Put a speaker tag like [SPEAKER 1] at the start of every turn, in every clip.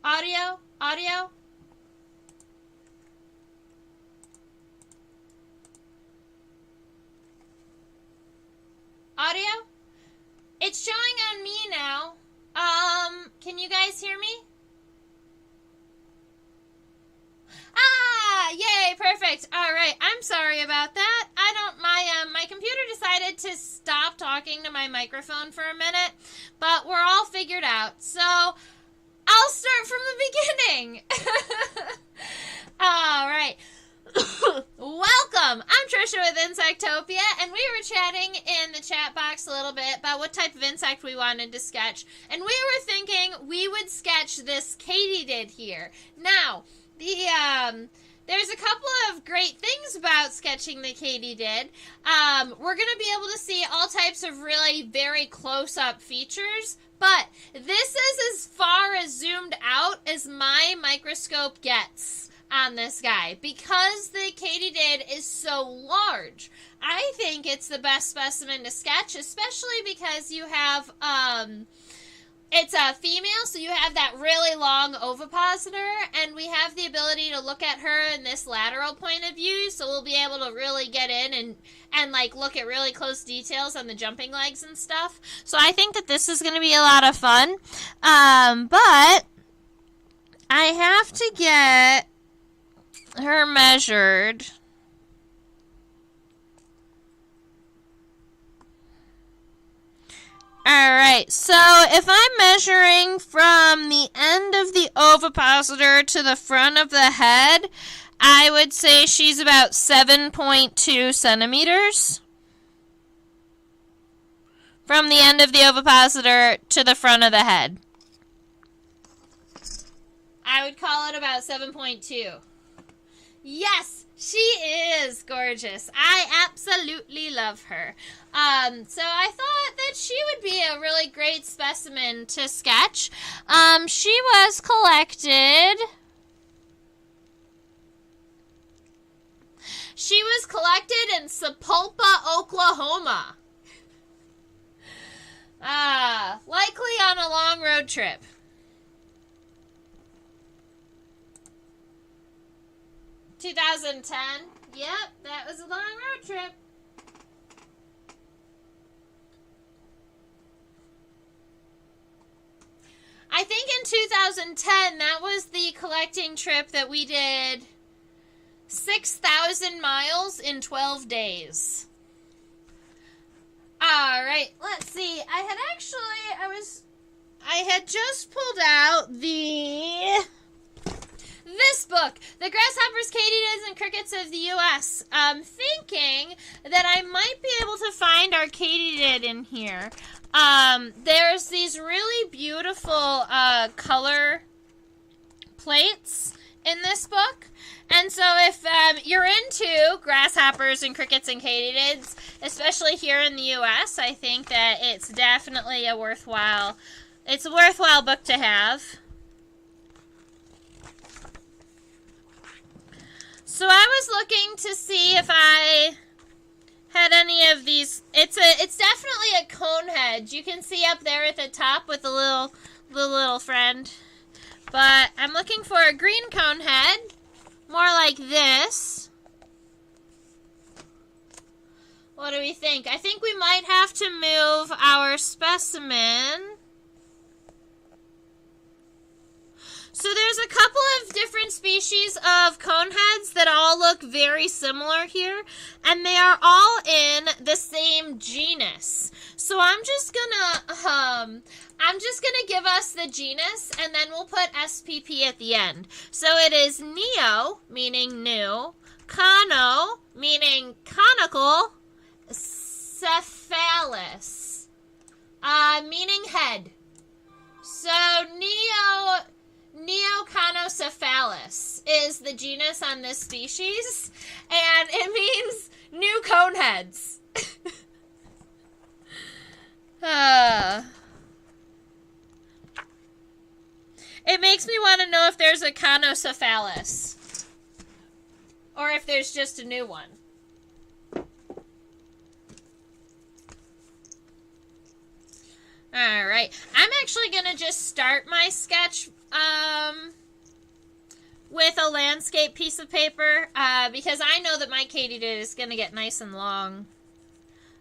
[SPEAKER 1] Audio? Audio? Audio? It's showing on me now. Can you guys hear me? Ah, yay, perfect. All right, I'm sorry about that. My computer decided to stop talking to my microphone for a minute, but we're all figured out. So I'll start from the beginning. All right. Welcome. I'm Trisha with Insectopia, and we were chatting in the chat box a little bit about what type of insect we wanted to sketch, and we were thinking we would sketch this Katydid here. Now, there's a couple of great things about sketching the Katydid. We're going to be able to see all types of really very close-up features, but this is as far as zoomed out as my microscope gets on this guy, because the Katydid is so large. I think it's the best specimen to sketch, especially because you have, it's a female, so you have that really long ovipositor, and we have the ability to look at her in this lateral point of view, so we'll be able to really get in and like look at really close details on the jumping legs and stuff. So I think that this is going to be a lot of fun, but I have to get her measured. Alright, so if I'm measuring from the end of the ovipositor to the front of the head, I would say she's about 7.2 centimeters. From the end of the ovipositor to the front of the head. I would call it about 7.2. Yes, she is gorgeous. I absolutely love her. So I thought that she would be a really great specimen to sketch. She was collected. She was collected in Sapulpa, Oklahoma. Likely on a long road trip. – 2010. Yep, that was a long road trip. I think in 2010, that was the collecting trip that we did 6,000 miles in 12 days. All right, let's see. I had just pulled out this book, The Grasshoppers, Katydids, and Crickets of the U.S., thinking that I might be able to find our Katydid in here. There's these really beautiful color plates in this book. And so if you're into grasshoppers and crickets and katydids, especially here in the U.S., I think that it's definitely a worthwhile book to have. So I was looking to see if I had any of these. It's definitely a cone head. You can see up there at the top with the little friend. But I'm looking for a green cone head, more like this. What do we think? I think we might have to move our specimen. So there's a couple of different species of coneheads that all look very similar here, and they are all in the same genus. So I'm just gonna give us the genus, and then we'll put SPP at the end. So it is neo, meaning new, cono, meaning conical, cephalus, meaning head. So Neoconocephalus is the genus on this species, and it means new coneheads. It makes me want to know if there's a Conocephalus, or if there's just a new one. Alright, I'm actually going to just start my sketch with a landscape piece of paper, because I know that my Katydid is going to get nice and long.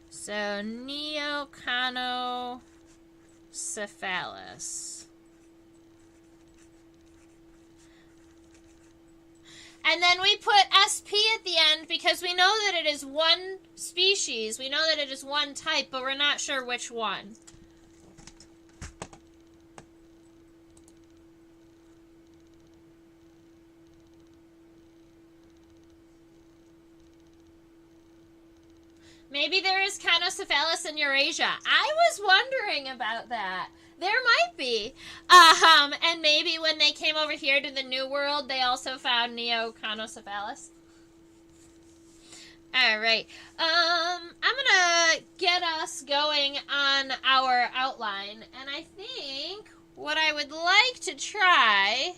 [SPEAKER 1] So, Neocanocephalus. And then we put SP at the end because we know that it is one species. We know that it is one type, but we're not sure which one. Maybe there is Canocephalus in Eurasia. I was wondering about that. There might be. And maybe when they came over here to the New World, they also found Neocanocephalus. All right. I'm going to get us going on our outline. And I think what I would like to try...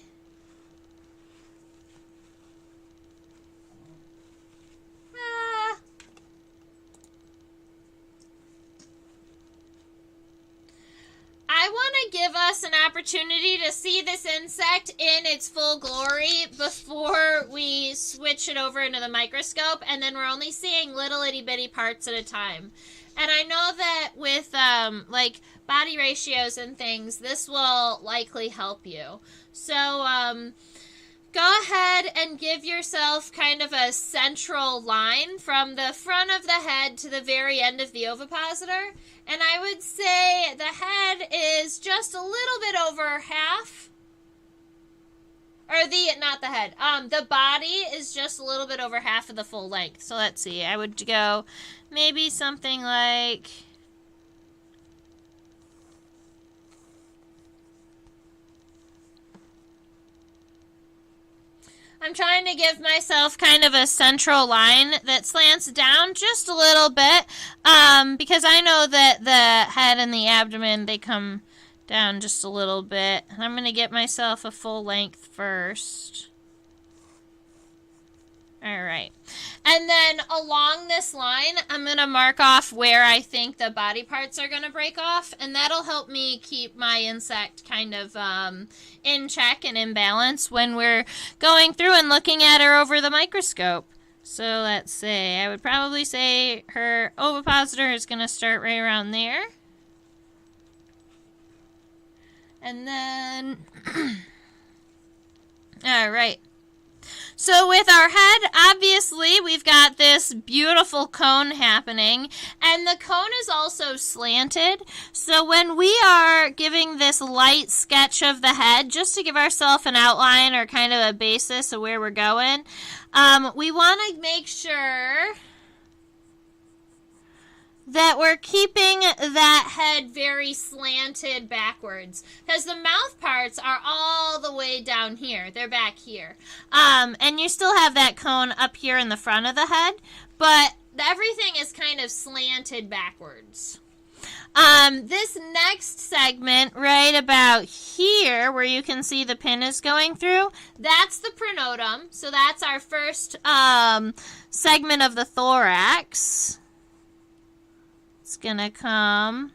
[SPEAKER 1] I want to give us an opportunity to see this insect in its full glory before we switch it over into the microscope, and then we're only seeing little itty bitty parts at a time. And I know that with like body ratios and things, this will likely help you. So go ahead and give yourself kind of a central line from the front of the head to the very end of the ovipositor. And I would say the head is just a little bit over half. Or not the head. The body is just a little bit over half of the full length. So let's see. I would go maybe something like... I'm trying to give myself kind of a central line that slants down just a little bit, because I know that the head and the abdomen, they come down just a little bit. And I'm going to get myself a full length first. All right. And then along this line, I'm going to mark off where I think the body parts are going to break off, and that'll help me keep my insect kind of in check and in balance when we're going through and looking at her over the microscope. So let's say, I would probably say her ovipositor is going to start right around there. And then, all right. So with our head, obviously, we've got this beautiful cone happening, and the cone is also slanted. So when we are giving this light sketch of the head, just to give ourselves an outline or kind of a basis of where we're going, we want to make sure that we're keeping that head very slanted backwards, because the mouth parts are all the way down here. They're back here. And you still have that cone up here in the front of the head, but everything is kind of slanted backwards. This next segment right about here, where you can see the pin is going through, that's the pronotum. So that's our first segment of the thorax. It's gonna come,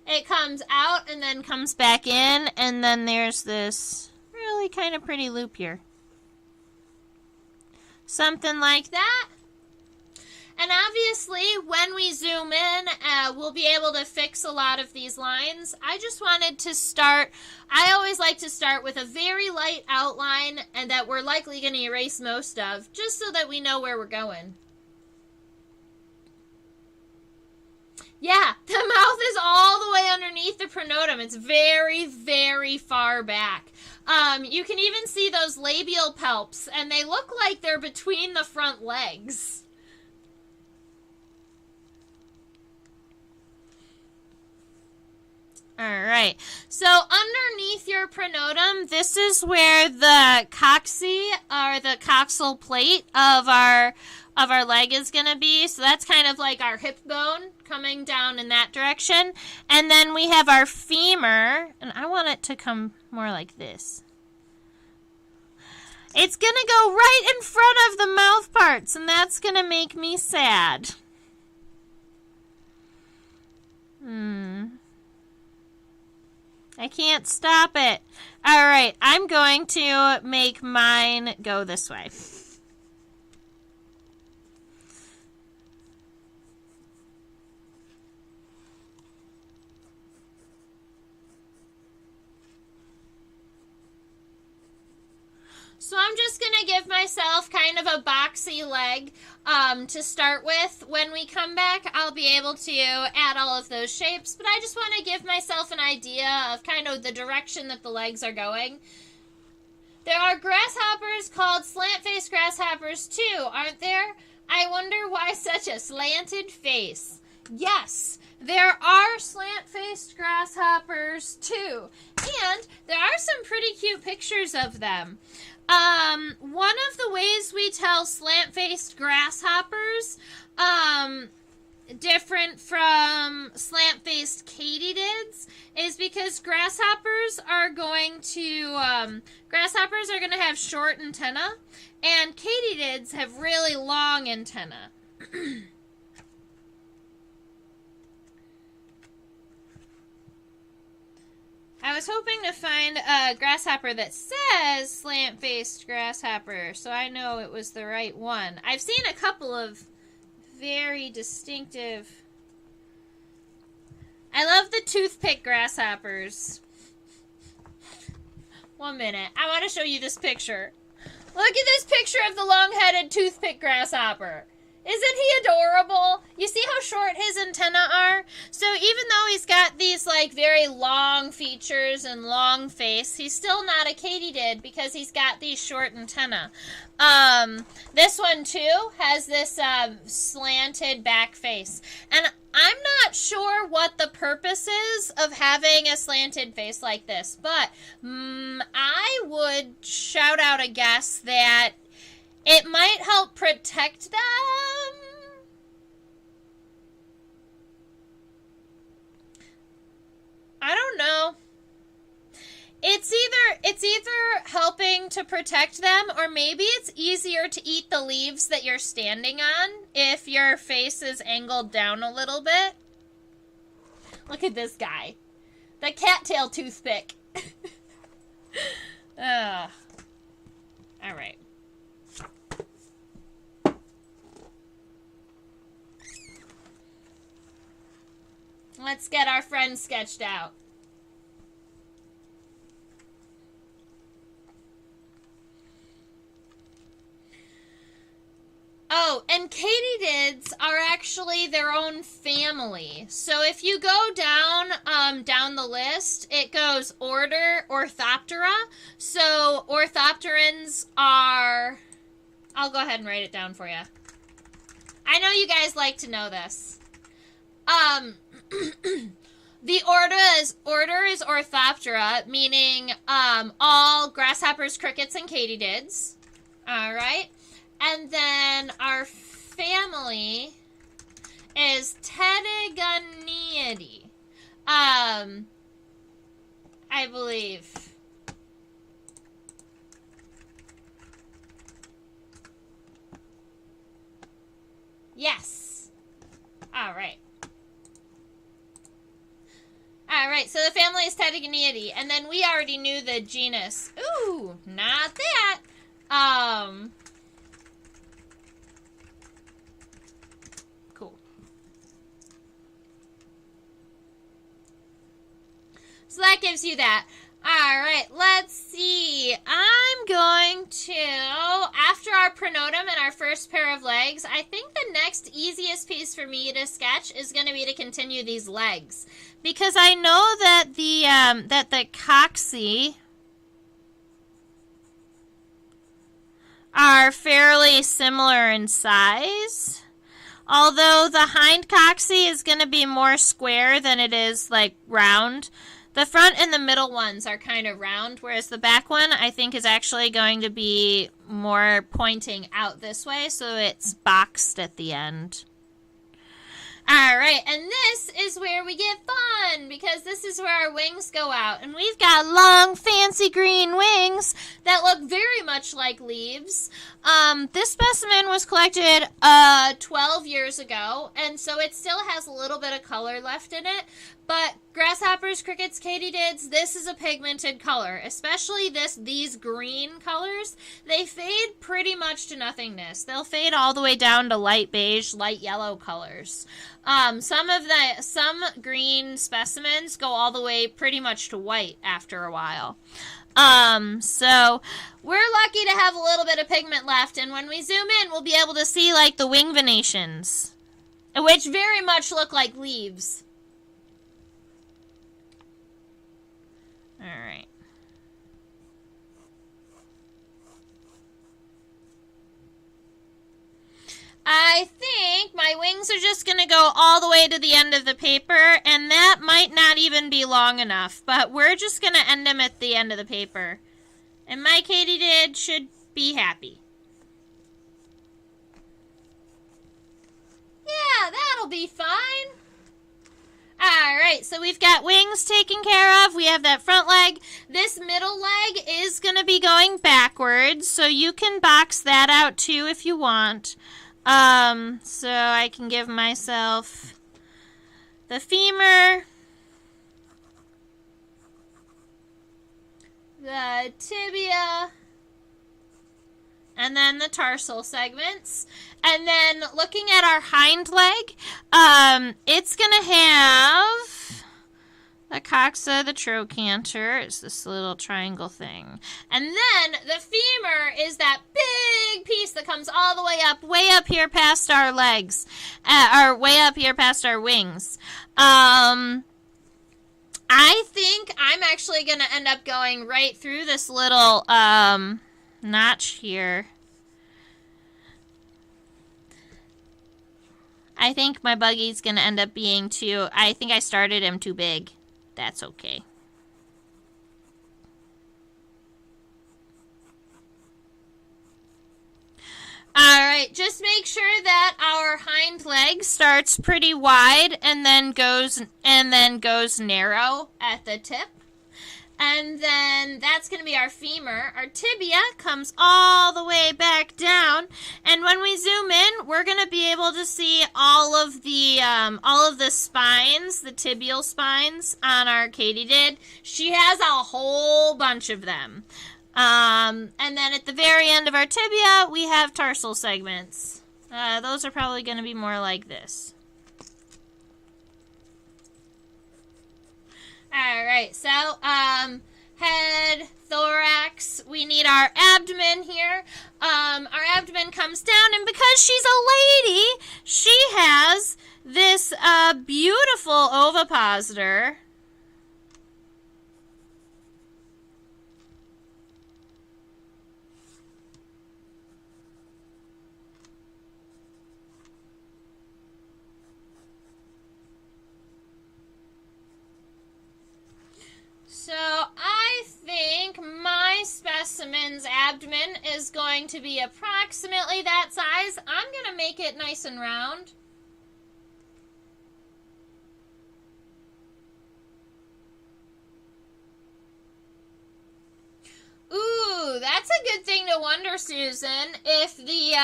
[SPEAKER 1] it comes out and then comes back in, and then there's this really kind of pretty loop here. Something like that. And obviously, when we zoom in, we'll be able to fix a lot of these lines. I just wanted to start, I always like to start with a very light outline and that we're likely going to erase most of, just so that we know where we're going. Yeah, the mouth is all the way underneath the pronotum. It's very, very far back. You can even see those labial palps, and they look like they're between the front legs. All right, so underneath your pronotum, this is where the coccyx, or the coxal plate of our leg is going to be. So that's kind of like our hip bone coming down in that direction. And then we have our femur, and I want it to come more like this. It's going to go right in front of the mouth parts, and that's going to make me sad. I can't stop it. All right, I'm going to make mine go this way. So I'm just going to give myself kind of a boxy leg to start with. When we come back, I'll be able to add all of those shapes, but I just want to give myself an idea of kind of the direction that the legs are going. There are grasshoppers called slant-faced grasshoppers too, aren't there? I wonder why such a slanted face. Yes, there are slant-faced grasshoppers too, and there are some pretty cute pictures of them. One of the ways we tell slant-faced grasshoppers, different from slant-faced katydids, is because grasshoppers are going to have short antennae, and katydids have really long antennae. I was hoping to find a grasshopper that says slant-faced grasshopper, so I know it was the right one. I've seen a couple of very distinctive... I love the toothpick grasshoppers. 1 minute. I want to show you this picture. Look at this picture of the long-headed toothpick grasshopper. Isn't he adorable? You see how short his antennae are? So even though he's got these like very long features and long face, he's still not a katydid because he's got these short antennae. This one too has this slanted back face. And I'm not sure what the purpose is of having a slanted face like this, but I would shout out a guess that it might help protect them. I don't know. It's either helping to protect them, or maybe it's easier to eat the leaves that you're standing on if your face is angled down a little bit. Look at this guy. The cattail toothpick. All right. Let's get our friend sketched out. Oh, and katydids are actually their own family. So if you go down the list, it goes order Orthoptera. So orthopterans are... I'll go ahead and write it down for you. I know you guys like to know this. The order is Orthoptera, meaning all grasshoppers, crickets, and katydids. All right. And then our family is Tetigoniidae. I believe. Yes. All right. All right, so the family is Tetigoniidae, and then we already knew the genus. Ooh, not that. Cool. So that gives you that. All right, let's see. I'm going to, after our pronotum and our first pair of legs, I think the next easiest piece for me to sketch is going to be to continue these legs. Because I know that the cocci are fairly similar in size. Although the hind cocci is going to be more square than it is like round. The front and the middle ones are kind of round, whereas the back one I think is actually going to be more pointing out this way, so it's boxed at the end. All right, and this is where we get fun, because this is where our wings go out. And we've got long, fancy green wings that that look very much like leaves. This specimen was collected 12 years ago, and so it still has a little bit of color left in it. But grasshoppers, crickets, katydids, this is a pigmented color, especially these green colors. They fade pretty much to nothingness. They'll fade all the way down to light beige, light yellow colors. Some green specimens go all the way pretty much to white after a while. So we're lucky to have a little bit of pigment left, and when we zoom in, we'll be able to see like the wing venations, which very much look like leaves. All right. I think my wings are just going to go all the way to the end of the paper, and that might not even be long enough, but we're just going to end them at the end of the paper. And my katydid should be happy. Yeah, that'll be fine. Alright, so we've got wings taken care of. We have that front leg. This middle leg is going to be going backwards, so you can box that out too if you want. So I can give myself the femur, the tibia, and then the tarsal segments. And then looking at our hind leg, it's going to have the coxa, the trochanter. It's this little triangle thing. And then the femur is that big piece that comes all the way up here past our legs, or way up here past our wings. I think I'm actually going to end up going right through this little notch here. I think my buggy's going to end up being too... I think I started him too big. That's okay. Alright, just make sure that our hind leg starts pretty wide and then goes narrow at the tip. And then that's going to be our femur. Our tibia comes all the way back down. And when we zoom in, we're going to be able to see all of the spines, the tibial spines on our katydid. She has a whole bunch of them. And then at the very end of our tibia, we have tarsal segments. Those are probably going to be more like this. Alright, so, head, thorax, we need our abdomen here. Our abdomen comes down, and because she's a lady, she has this, beautiful ovipositor. So I think my specimen's abdomen is going to be approximately that size. I'm going to make it nice and round. Ooh, that's a good thing to wonder, Susan, if the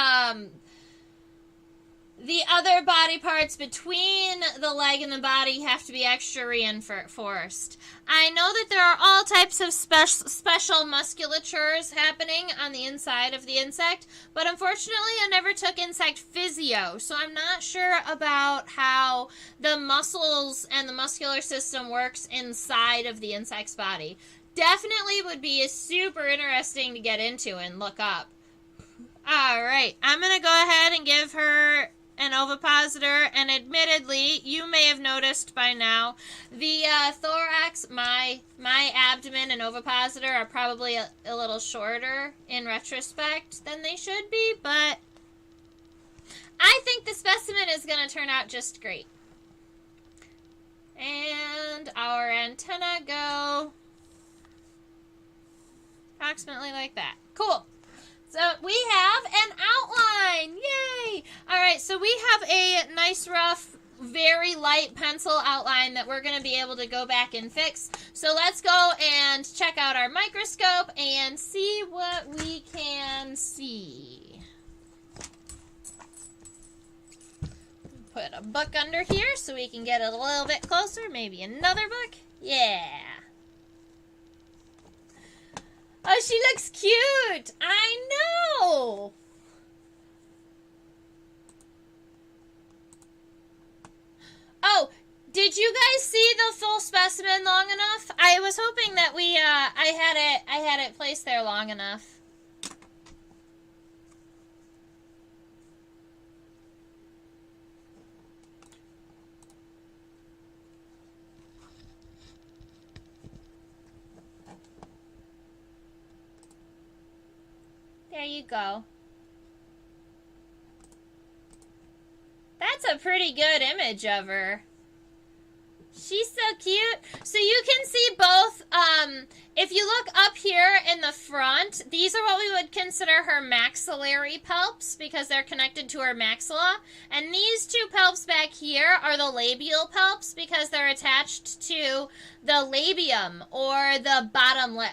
[SPEAKER 1] other body parts between the leg and the body have to be extra reinforced. I know that there are all types of special musculatures happening on the inside of the insect, but unfortunately I never took insect physio, so I'm not sure about how the muscles and the muscular system works inside of the insect's body. Definitely would be super interesting to get into and look up. Alright, I'm going to go ahead and give her an ovipositor, and admittedly, you may have noticed by now, the thorax, my abdomen and ovipositor are probably a little shorter in retrospect than they should be, but I think the specimen is going to turn out just great. And our antenna go approximately like that. Cool. So we have an outline. Yay! All right, so we have a nice rough very light pencil outline that we're going to be able to go back and fix. So let's go and check out our microscope and see what we can see. Put a book under here so we can get a little bit closer. Maybe another book. Yeah. Oh, she looks cute. I know. Oh, did you guys see the full specimen long enough? I was hoping that I had it placed there long enough. There you go. That's a pretty good image of her. She's so cute. So you can see both, if you look up here in the front, these are what we would consider her maxillary palps because they're connected to her maxilla. And these two palps back here are the labial palps because they're attached to the labium or the bottom lip.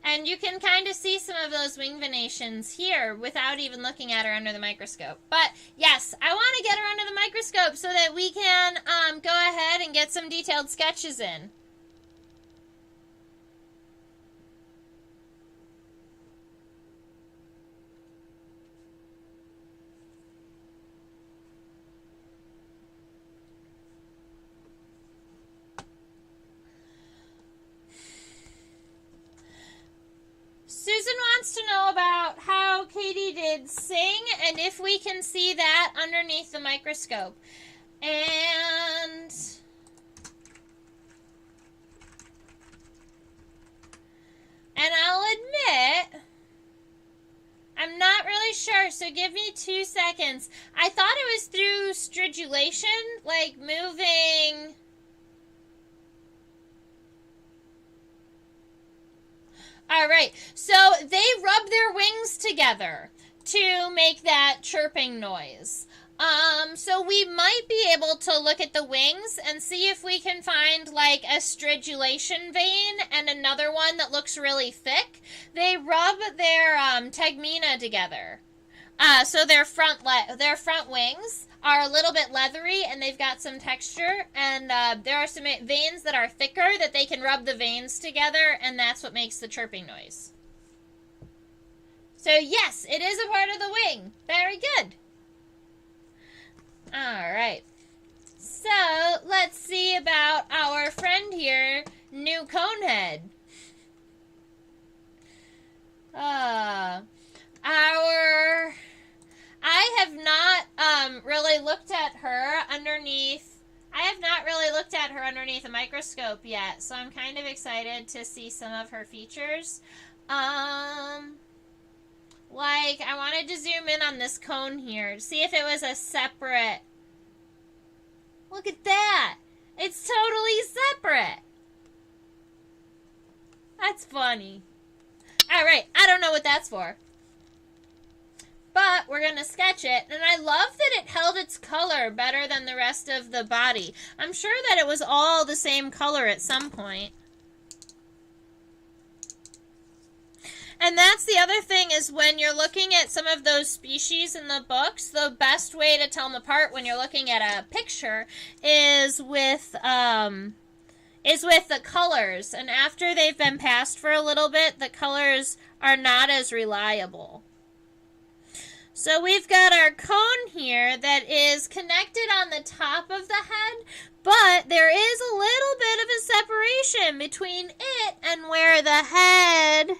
[SPEAKER 1] And you can kind of see some of those wing venations here without even looking at her under the microscope. But yes, I want to get her under the microscope so that we can go ahead and get some detailed sketches in. Susan wants to know about how Katydid sing and if we can see that underneath the microscope. And I'll admit, I'm not really sure, so give me 2 seconds. I thought it was through stridulation, like moving. All right, so they rub their wings together to make that chirping noise. So we might be able to look at the wings and see if we can find like a stridulation vein and another one that looks really thick. They rub their tegmina together. So their front wings are a little bit leathery and they've got some texture, and there are some veins that are thicker that they can rub the veins together, and that's what makes the chirping noise. So yes, it is a part of the wing. Very good. Alright. So let's see about our friend here, New Conehead. I have not really looked at her underneath. I have not really looked at her underneath a microscope yet, so I'm kind of excited to see some of her features. Like, I wanted to zoom in on this cone here to see if it was a separate. Look at that! It's totally separate! That's funny. Alright, I don't know what that's for. But we're going to sketch it, and I love that it held its color better than the rest of the body. I'm sure that it was all the same color at some point. And that's the other thing, is when you're looking at some of those species in the books, the best way to tell them apart when you're looking at a picture is with the colors. And after they've been passed for a little bit, the colors are not as reliable. So we've got our cone here that is connected on the top of the head, but there is a little bit of a separation between it and where the head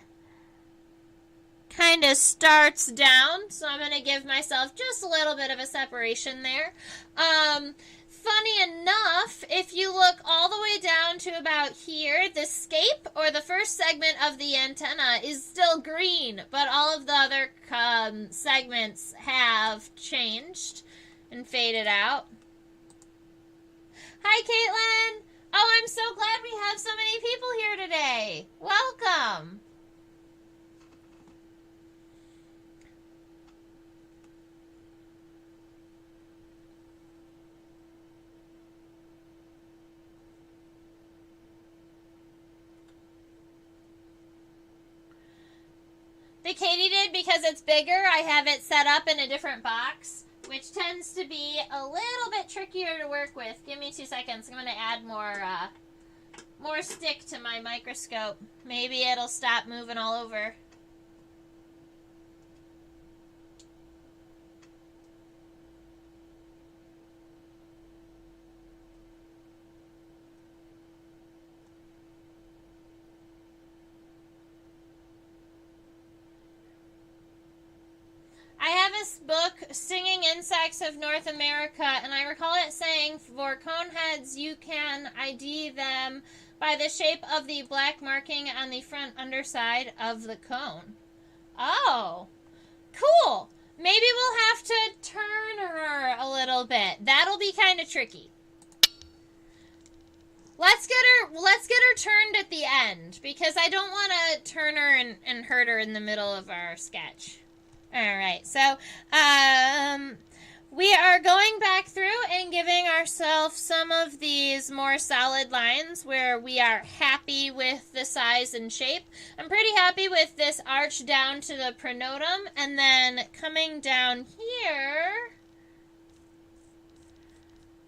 [SPEAKER 1] kind of starts down. So I'm going to give myself just a little bit of a separation there. Funny enough, if you look all the way down to about here, the scape, or the first segment of the antenna, is still green, but all of the other segments have changed and faded out. Hi, Caitlin! Oh, I'm so glad we have so many people here today. Welcome! The Katydid, because it's bigger, I have it set up in a different box, which tends to be a little bit trickier to work with. Give me 2 seconds. I'm going to add more stick to my microscope. Maybe it'll stop moving all over. I have this book, Singing Insects of North America, and I recall it saying for coneheads you can ID them by the shape of the black marking on the front underside of the cone. Oh, cool. Maybe we'll have to turn her a little bit. That'll be kind of tricky. Let's get her turned at the end, because I don't want to turn her and hurt her in the middle of our sketch. Alright, so we are going back through and giving ourselves some of these more solid lines where we are happy with the size and shape. I'm pretty happy with this arch down to the pronotum, and then coming down here,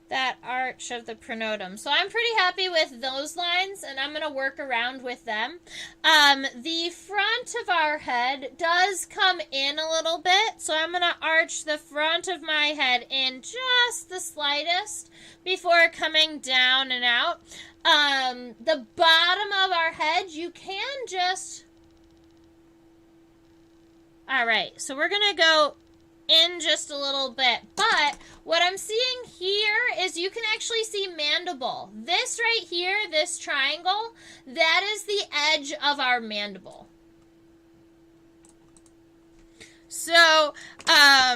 [SPEAKER 1] that arch of the pronotum. So I'm pretty happy with those lines, and I'm going to work around with them. The front of our head does come in a little bit, so I'm going to arch the front of my head in just the slightest before coming down and out. The bottom of our head, you can just... Alright, so we're going to go in just a little bit, but what I'm seeing here is you can actually see mandible. This right here, this triangle, that is the edge of our mandible. So, and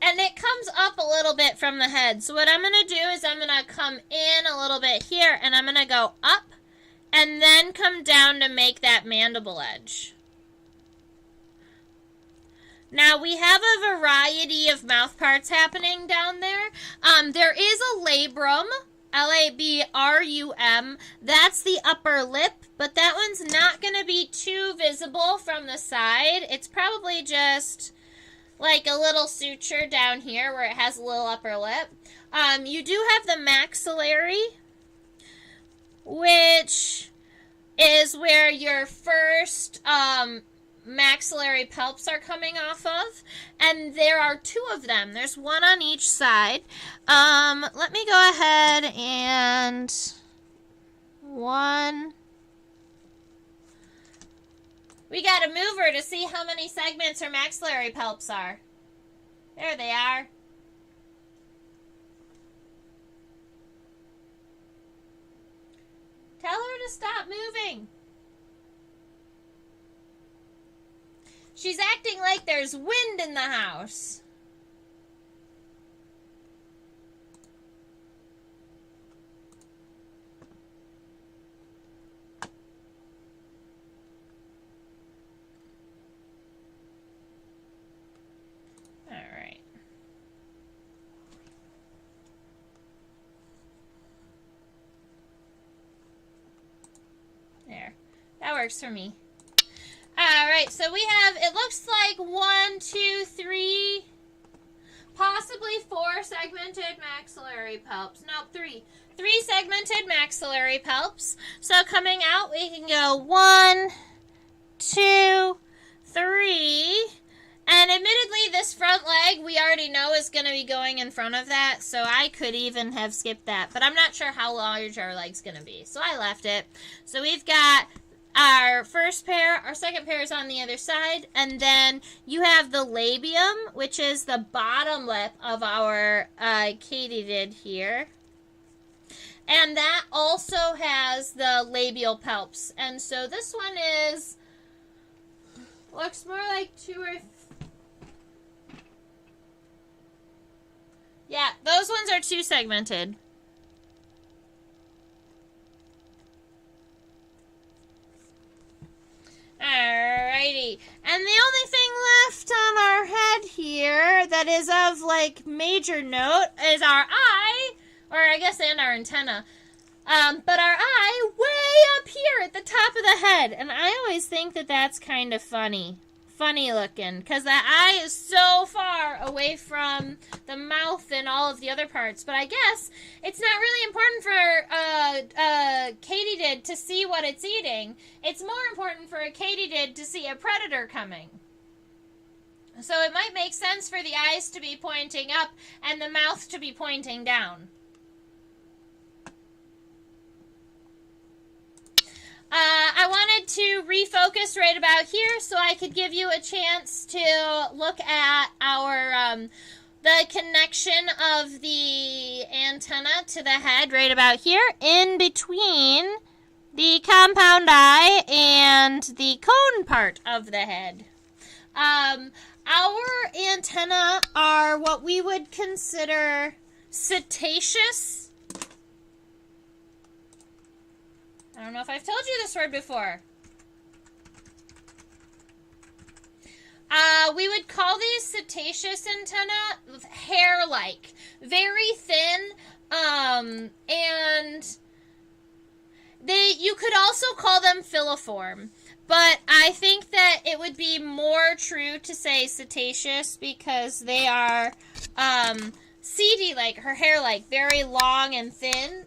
[SPEAKER 1] it comes up a little bit from the head. So what I'm going to do is I'm going to come in a little bit here, and I'm going to go up and then come down to make that mandible edge. Now, we have a variety of mouth parts happening down there. There is a labrum, L-A-B-R-U-M. That's the upper lip, but that one's not going to be too visible from the side. It's probably just like a little suture down here where it has a little upper lip. You do have the maxillary, which is where your first... maxillary palps are coming off of, and there are 2 of them. There's one on each side. Let me go ahead and one. We got to move her to see how many segments her maxillary palps are. There they are. Tell her to stop moving. She's acting like there's wind in the house. All right. There. That works for me. Alright, so we have, it looks like 1, 2, 3, possibly 4 segmented maxillary palps. Nope, 3. 3 segmented maxillary palps. So coming out, we can go 1, 2, 3. And admittedly, this front leg, we already know is going to be going in front of that, so I could even have skipped that. But I'm not sure how large our leg's going to be, so I left it. So we've got... our first pair, our second pair is on the other side, and then you have the labium, which is the bottom lip of our Katydid here. And that also has the labial palps. And so this one is, looks more like 2 or... yeah, those ones are 2 segmented. Alrighty, and the only thing left on our head here that is of, like, major note is our eye, or I guess and our antenna. But our eye, way up here at the top of the head. And I always think that that's kind of funny. Funny looking, because the eye is so far away from the mouth and all of the other parts. But I guess it's not really important for Katydid to see what it's eating. It's more important for a Katydid to see a predator coming. So it might make sense for the eyes to be pointing up and the mouth to be pointing down. I wanted to refocus right about here so I could give you a chance to look at our the connection of the antenna to the head right about here in between the compound eye and the cone part of the head. Our antennae are what we would consider cetaceous. I don't know if I've told you this word before. We would call these cetaceous antennae hair-like, very thin, and you could also call them filiform. But I think that it would be more true to say cetaceous because they are seedy-like, her hair-like, very long and thin.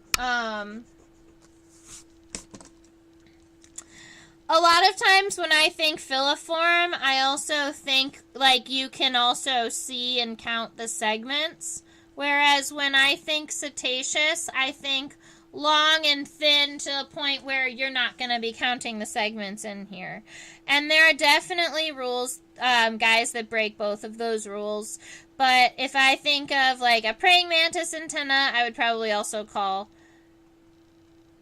[SPEAKER 1] A lot of times when I think filiform, I also think, like, you can also see and count the segments. Whereas when I think cetaceous, I think long and thin to the point where you're not going to be counting the segments in here. And there are definitely rules, guys, that break both of those rules. But if I think of, like, a praying mantis antenna, I would probably also call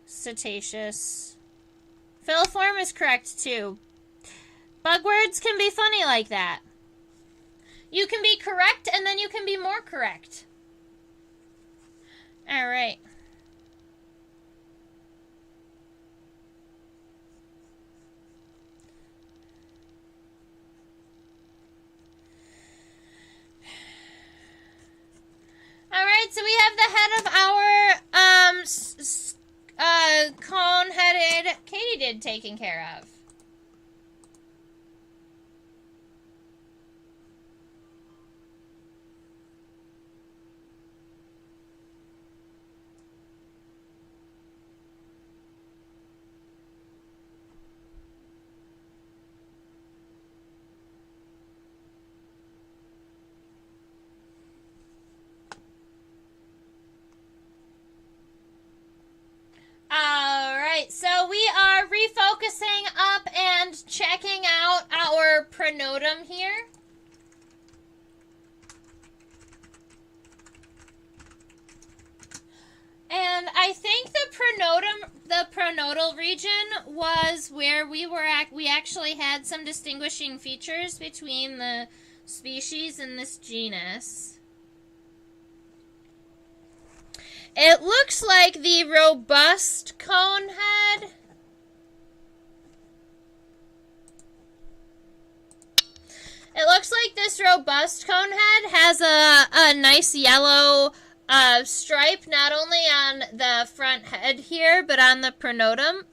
[SPEAKER 1] cetaceous. Filiform is correct, too. Bug words can be funny like that. You can be correct, and then you can be more correct. All right. All right, so we have the head of our cone-headed Katydid taken care of. Alright, so we are refocusing up and checking out our pronotum here. And I think the pronotal region was where we actually had some distinguishing features between the species in this genus. It looks like the robust conehead. It looks like this robust conehead has a nice yellow stripe, not only on the front head here, but on the pronotum.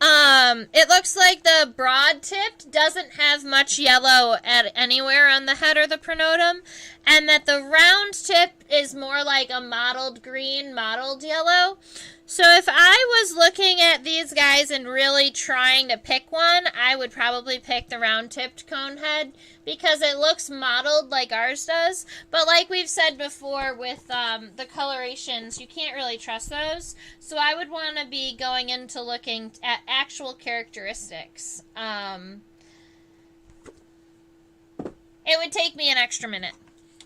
[SPEAKER 1] It looks like the broad-tipped doesn't have much yellow anywhere on the head or the pronotum, and that the round tip is more like a mottled green, mottled yellow. So if I was looking at these guys and really trying to pick one, I would probably pick the round-tipped conehead because it looks mottled like ours does. But like we've said before with the colorations, you can't really trust those. So I would want to be going into looking at actual characteristics. It would take me an extra minute.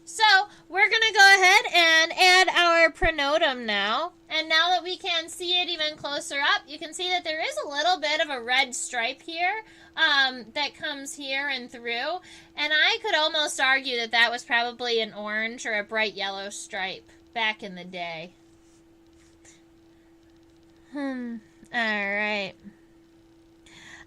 [SPEAKER 1] So we're going to go ahead and add our pronotum now. And now that we can see it even closer up, you can see that there is a little bit of a red stripe here that comes here and through. And I could almost argue that that was probably an orange or a bright yellow stripe back in the day. All right.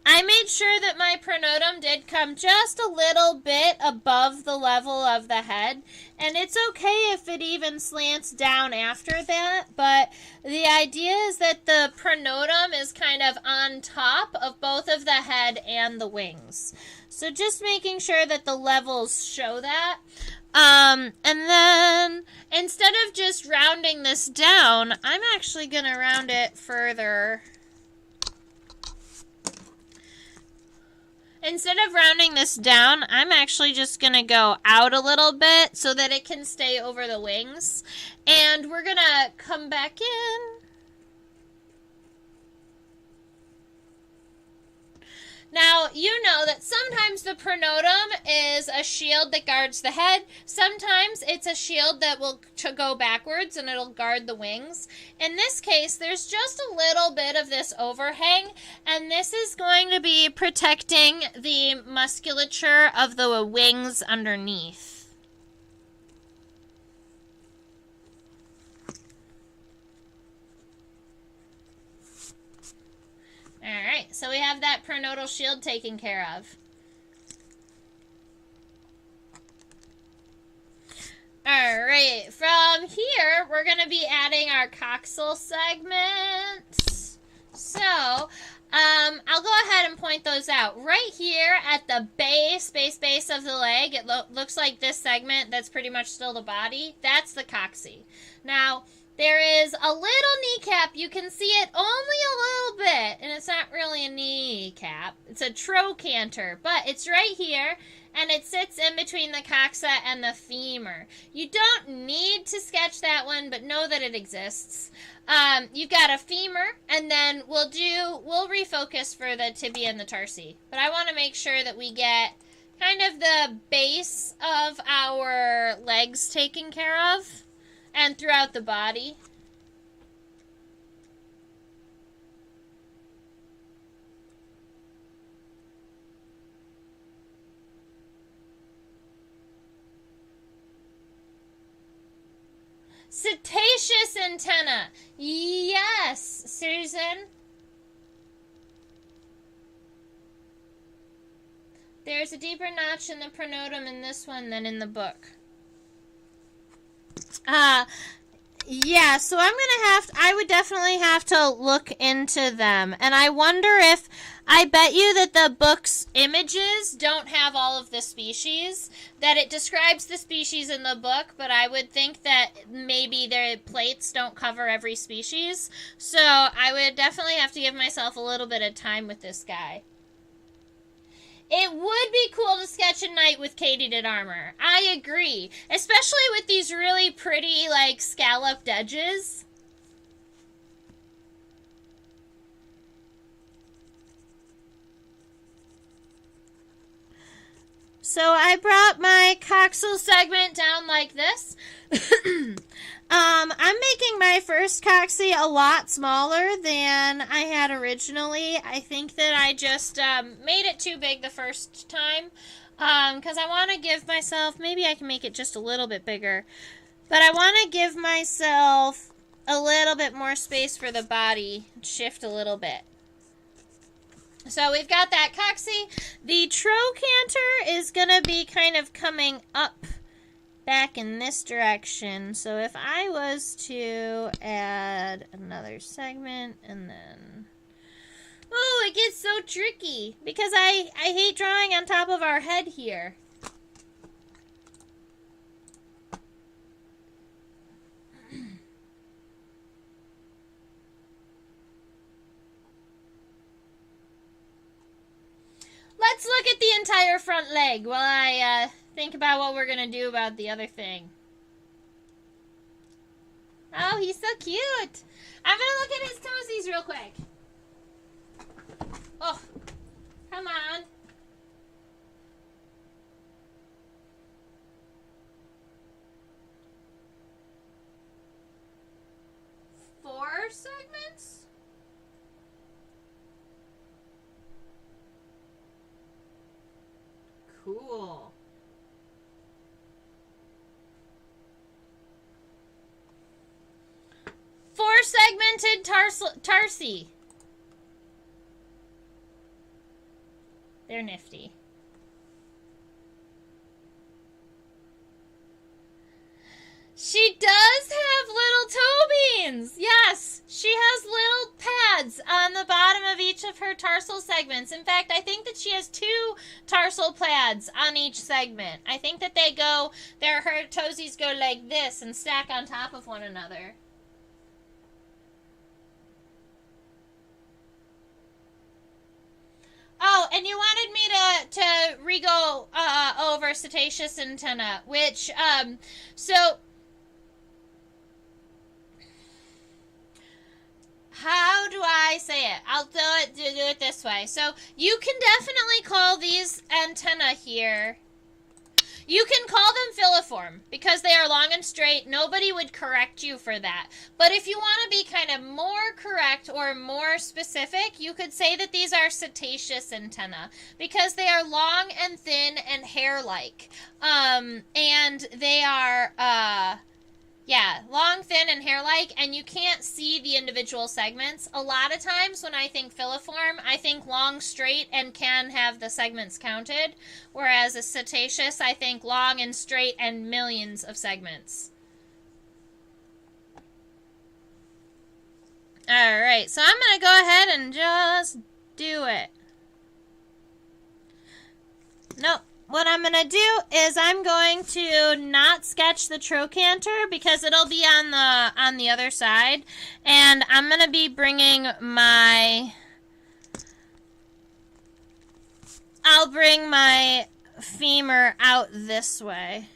[SPEAKER 1] I made sure that my pronotum did come just a little bit above the level of the head, and it's okay if it even slants down after that, but the idea is that the pronotum is kind of on top of both of the head and the wings. So just making sure that the levels show that. And then instead of just rounding this down, I'm actually going to round it further. Instead of rounding this down, I'm actually just going to go out a little bit so that it can stay over the wings. And we're going to come back in. Now, you know that sometimes the pronotum is a shield that guards the head. Sometimes it's a shield that will go backwards and it'll guard the wings. In this case, there's just a little bit of this overhang, and this is going to be protecting the musculature of the wings underneath. Alright, so we have that pronotal shield taken care of. Alright, from here, we're going to be adding our coxal segments. So, I'll go ahead and point those out. Right here at the base of the leg, it looks like this segment that's pretty much still the body. That's the coxae. Now, there is a little kneecap. You can see it only a little bit, and it's not really a kneecap. It's a trochanter, but it's right here, and it sits in between the coxa and the femur. You don't need to sketch that one, but know that it exists. You've got a femur, and then we'll refocus for the tibia and the tarsi. But I want to make sure that we get kind of the base of our legs taken care of. And throughout the body. Cetaceous antenna. Yes, Susan. There's a deeper notch in the pronotum in this one than in the book. Yeah, so I would definitely have to look into them. And I wonder if, I bet you that the book's images don't have all of the species, that it describes the species in the book, but I would think that maybe their plates don't cover every species. So I would definitely have to give myself a little bit of time with this guy. It would be cool to sketch a knight with Katydid armor. I agree. Especially with these really pretty, like, scalloped edges. So I brought my coxal segment down like this. I'm making my first coxae a lot smaller than I had originally. I think that I just made it too big the first time because I want to give myself, maybe I can make it just a little bit bigger, but I want to give myself a little bit more space for the body, shift a little bit. So we've got that coxae. The trochanter is going to be kind of coming up back in this direction. So if I was to add another segment and then... Oh, it gets so tricky because I hate drawing on top of our head here. Let's look at the entire front leg while I think about what we're going to do about the other thing. Oh, he's so cute. I'm going to look at his toesies real quick. Oh, come on. Four segments? Cool. Four-segmented tarsi. They're nifty. She does have little toe beans. Yes, she has little pads on the bottom of each of her tarsal segments. In fact, I think that she has 2 tarsal pads on each segment. I think that her toesies go like this and stack on top of one another. Oh, and you wanted me to re-go over cetaceous antenna, which, so how do I say it? I'll do it this way. So you can definitely call these antenna here. You can call them filiform because they are long and straight. Nobody would correct you for that. But if you want to be kind of more correct or more specific, you could say that these are cetaceous antenna because they are long and thin and hair-like. And they are, long, thin, and hair-like, and you can't see the individual segments. A lot of times when I think filiform, I think long, straight, and can have the segments counted, whereas a cetaceous, I think long and straight and millions of segments. Alright, so I'm going to go ahead and just do it. Nope. What I'm going to do is I'm going to not sketch the trochanter because it'll be on the other side. And I'm going to be bringing I'll bring my femur out this way.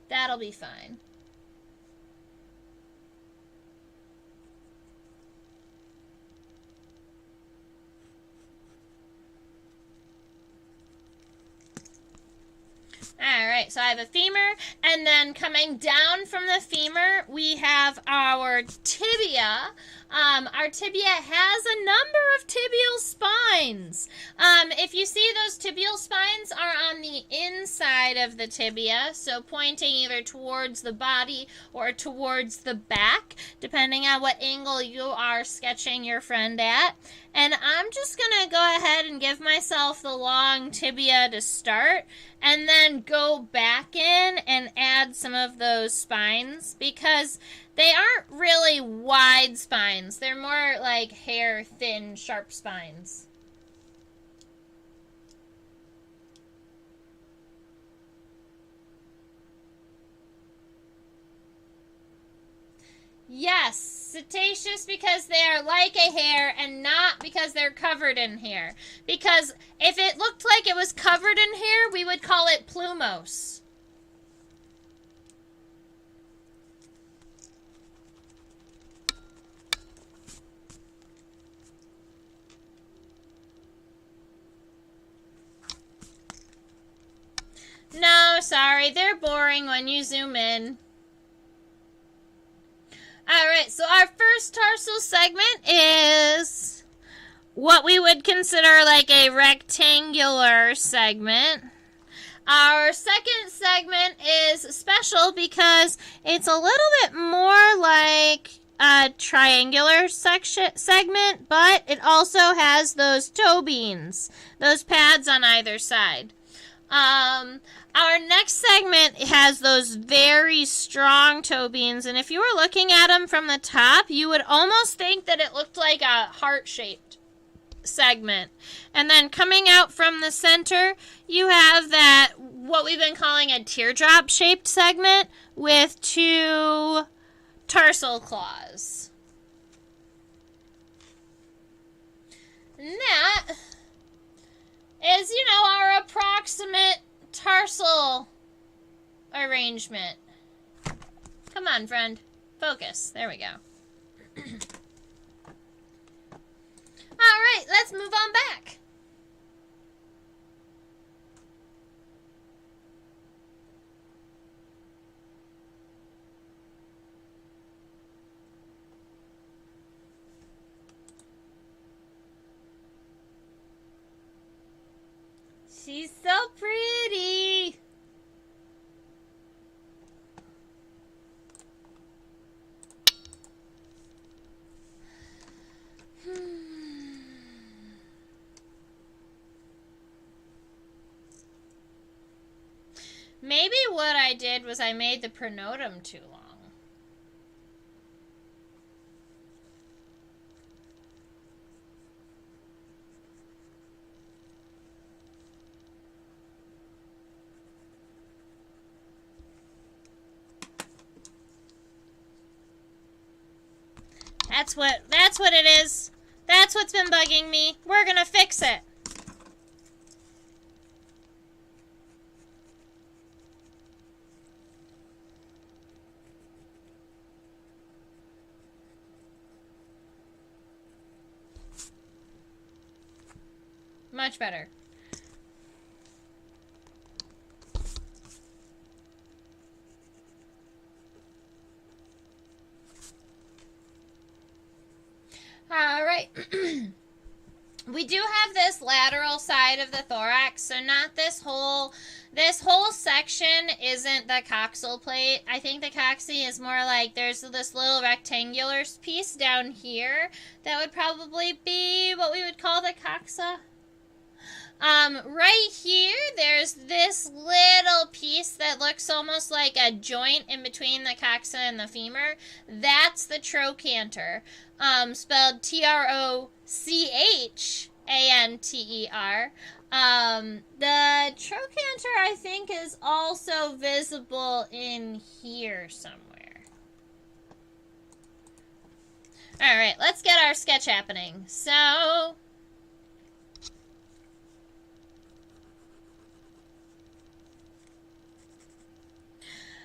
[SPEAKER 1] That'll be fine. Alright, so I have a femur, and then coming down from the femur, we have our tibia. Our tibia has a number of tibial spines. If you see, those tibial spines are on the inside of the tibia, so pointing either towards the body or towards the back, depending on what angle you are sketching your friend at. And I'm just going to go ahead and give myself the long tibia to start, and then go back in and add some of those spines, because they aren't really wide spines. They're more like hair, thin, sharp spines. Yes, cetaceous because they are like a hair and not because they're covered in hair. Because if it looked like it was covered in hair, we would call it plumose. No, sorry, they're boring when you zoom in. Alright, so our first tarsal segment is what we would consider like a rectangular segment. Our second segment is special because it's a little bit more like a triangular segment, but it also has those toe beans, those pads on either side. Our next segment has those very strong toe beans, and if you were looking at them from the top, you would almost think that it looked like a heart-shaped segment. And then coming out from the center, you have that, what we've been calling a teardrop-shaped segment with 2 tarsal claws. And that is, our approximate tarsal arrangement. Come on, friend. Focus. There we go. Alright, let's move on back. She's so pretty. maybe what I did was I made the pronotum too long. That's what it is. That's what's been bugging me. We're gonna fix it. Much better. All right. We do have this lateral side of the thorax, so not this whole section isn't the coxal plate. I think the coxae is more like there's this little rectangular piece down here that would probably be what we would call the coxa. Right here, there's this little piece that looks almost like a joint in between the coxa and the femur. That's the trochanter, spelled Trochanter. The trochanter, I think, is also visible in here somewhere. All right, let's get our sketch happening. So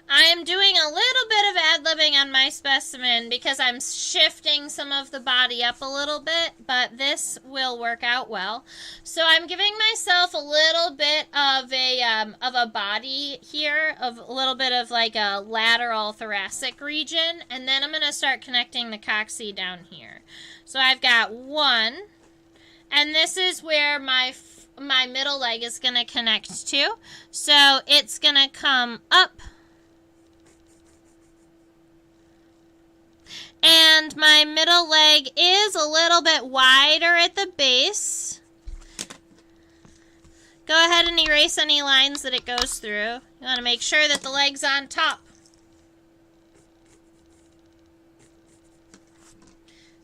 [SPEAKER 1] I am doing a little bit of ad-libbing on my specimen because I'm shifting some of the body up a little bit, but this will work out well. So I'm giving myself a little bit of a body here, of a little bit of like a lateral thoracic region, and then I'm going to start connecting the coxae down here. So I've got one, and this is where my middle leg is going to connect to. So it's going to come up, and my middle leg is a little bit wider at the base. Go ahead and erase any lines that it goes through. You want to make sure that the leg's on top.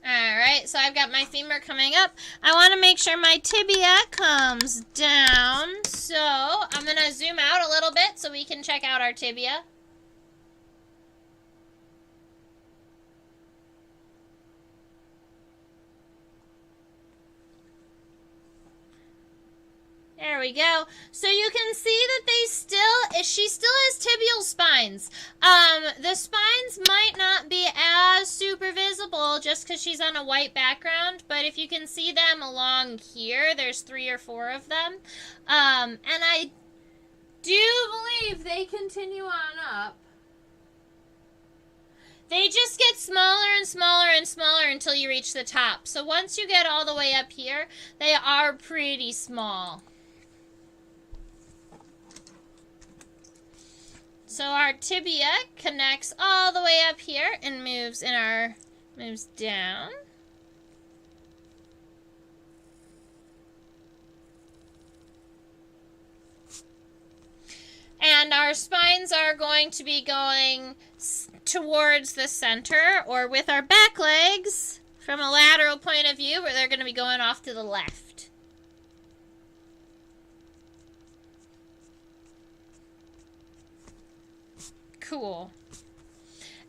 [SPEAKER 1] Alright, so I've got my femur coming up. I want to make sure my tibia comes down. So I'm going to zoom out a little bit so we can check out our tibia. There we go. So you can see that she still has tibial spines. The spines might not be as super visible just because she's on a white background, but if you can see them along here, there's 3 or 4 of them. And I do believe they continue on up. They just get smaller and smaller and smaller until you reach the top. So once you get all the way up here, they are pretty small. So our tibia connects all the way up here and moves down. And our spines are going to be going towards the center, or with our back legs, from a lateral point of view, where they're going to be going off to the left. Cool.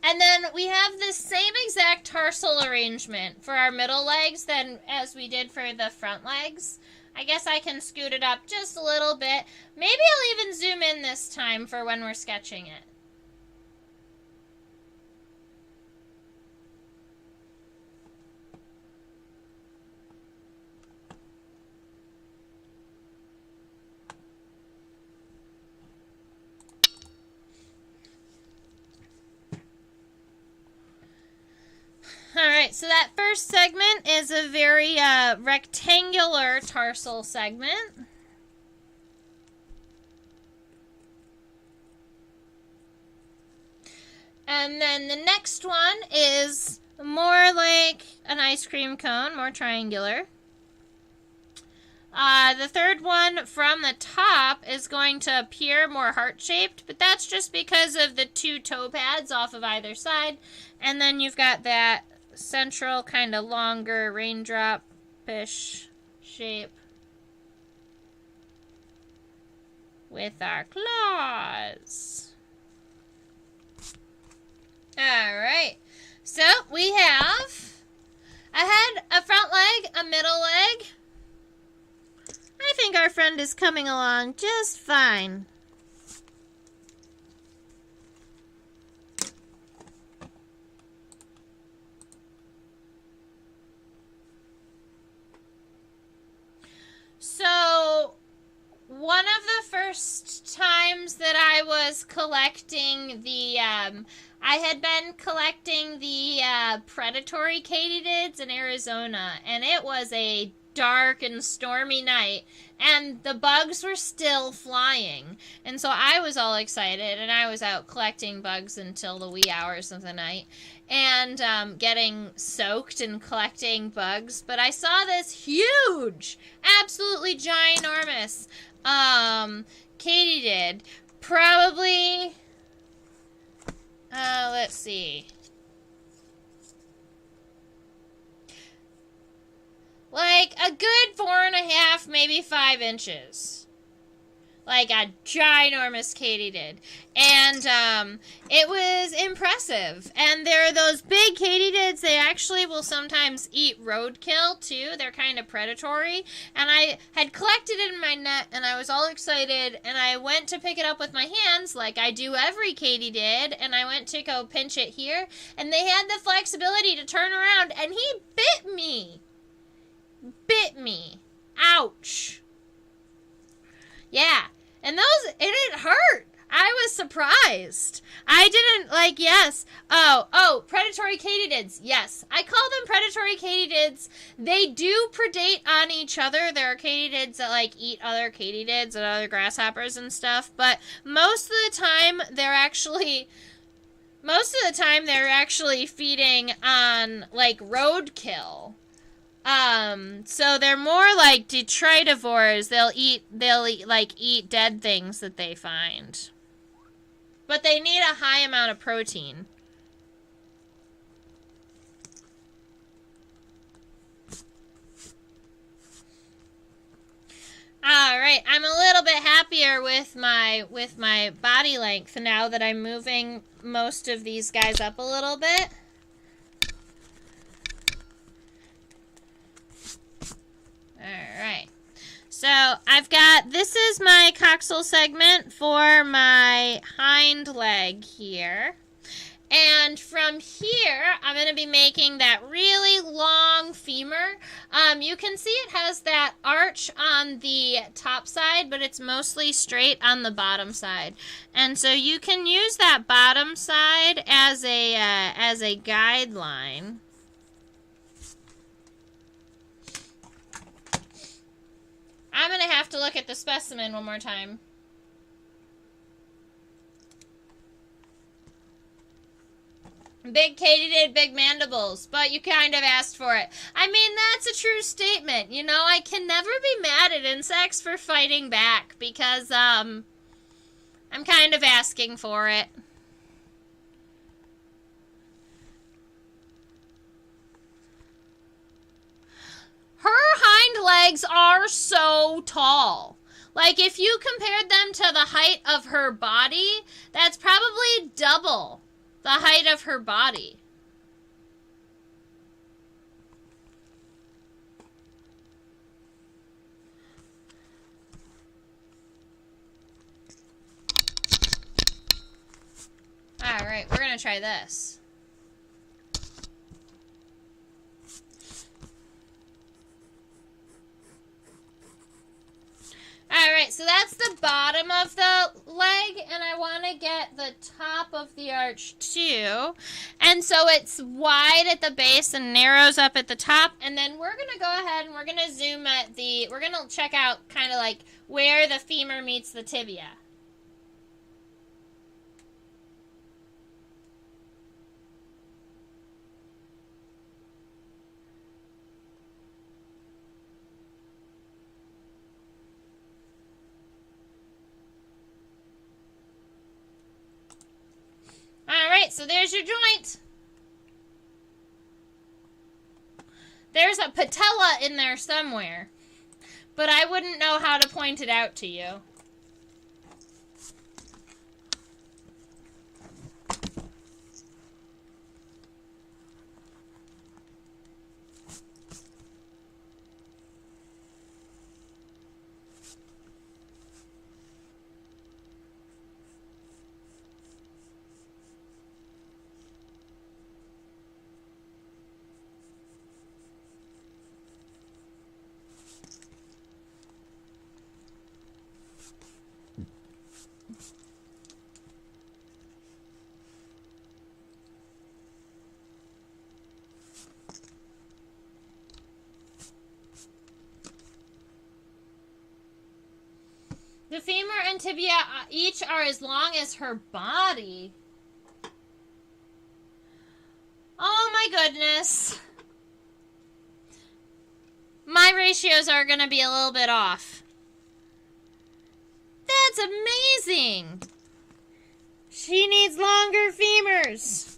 [SPEAKER 1] And then we have the same exact tarsal arrangement for our middle legs than as we did for the front legs. I guess I can scoot it up just a little bit. Maybe I'll even zoom in this time for when we're sketching it. Alright, so that first segment is a very rectangular tarsal segment. And then the next one is more like an ice cream cone, more triangular. The third one from the top is going to appear more heart-shaped, but that's just because of the two toe pads off of either side. And then you've got that central kind of longer raindrop-ish shape with our claws. Alright, so we have a head, a front leg, a middle leg. I think our friend is coming along just fine. So, one of the first times that I was collecting the, I had been collecting the predatory katydids in Arizona, and it was a dark and stormy night, and the bugs were still flying, and so I was all excited, and I was out collecting bugs until the wee hours of the night, and getting soaked and collecting bugs. But I saw this huge, absolutely ginormous katydid, probably let's see, like a good 4.5, maybe 5 inches. Like a ginormous katydid. And it was impressive. And there are those big katydids. They actually will sometimes eat roadkill too. They're kind of predatory. And I had collected it in my net, and I was all excited. And I went to pick it up with my hands, like I do every katydid. And I went to go pinch it here. And they had the flexibility to turn around. And he bit me. Ouch. Yeah. And it hurt. I was surprised. I didn't, like, yes. Oh, predatory katydids. Yes. I call them predatory katydids. They do predate on each other. There are katydids that, like, eat other katydids and other grasshoppers and stuff. But most of the time, they're actually feeding on, like, roadkill. So they're more like detritivores. They'll eat dead things that they find. But they need a high amount of protein. Alright, I'm a little bit happier with my body length now that I'm moving most of these guys up a little bit. Alright, so I've got, this is my coxal segment for my hind leg here. And from here, I'm going to be making that really long femur. You can see it has that arch on the top side, but it's mostly straight on the bottom side. And so you can use that bottom side as a guideline. I'm going to have to look at the specimen one more time. Big katydid, big mandibles, but you kind of asked for it. I mean, that's a true statement. You know, I can never be mad at insects for fighting back because, I'm kind of asking for it. Her hind legs are so tall. Like, if you compared them to the height of her body, that's probably double the height of her body. Alright, we're going to try this. Alright, so that's the bottom of the leg, and I want to get the top of the arch too. And so it's wide at the base and narrows up at the top, and then we're going to go ahead and we're going to zoom at we're going to check out kind of like where the femur meets the tibia. right, so there's your joint. There's a patella in there somewhere, but I wouldn't know how to point it out to you. The femur and tibia each are as long as her body. Oh my goodness. My ratios are going to be a little bit off. That's amazing. She needs longer femurs.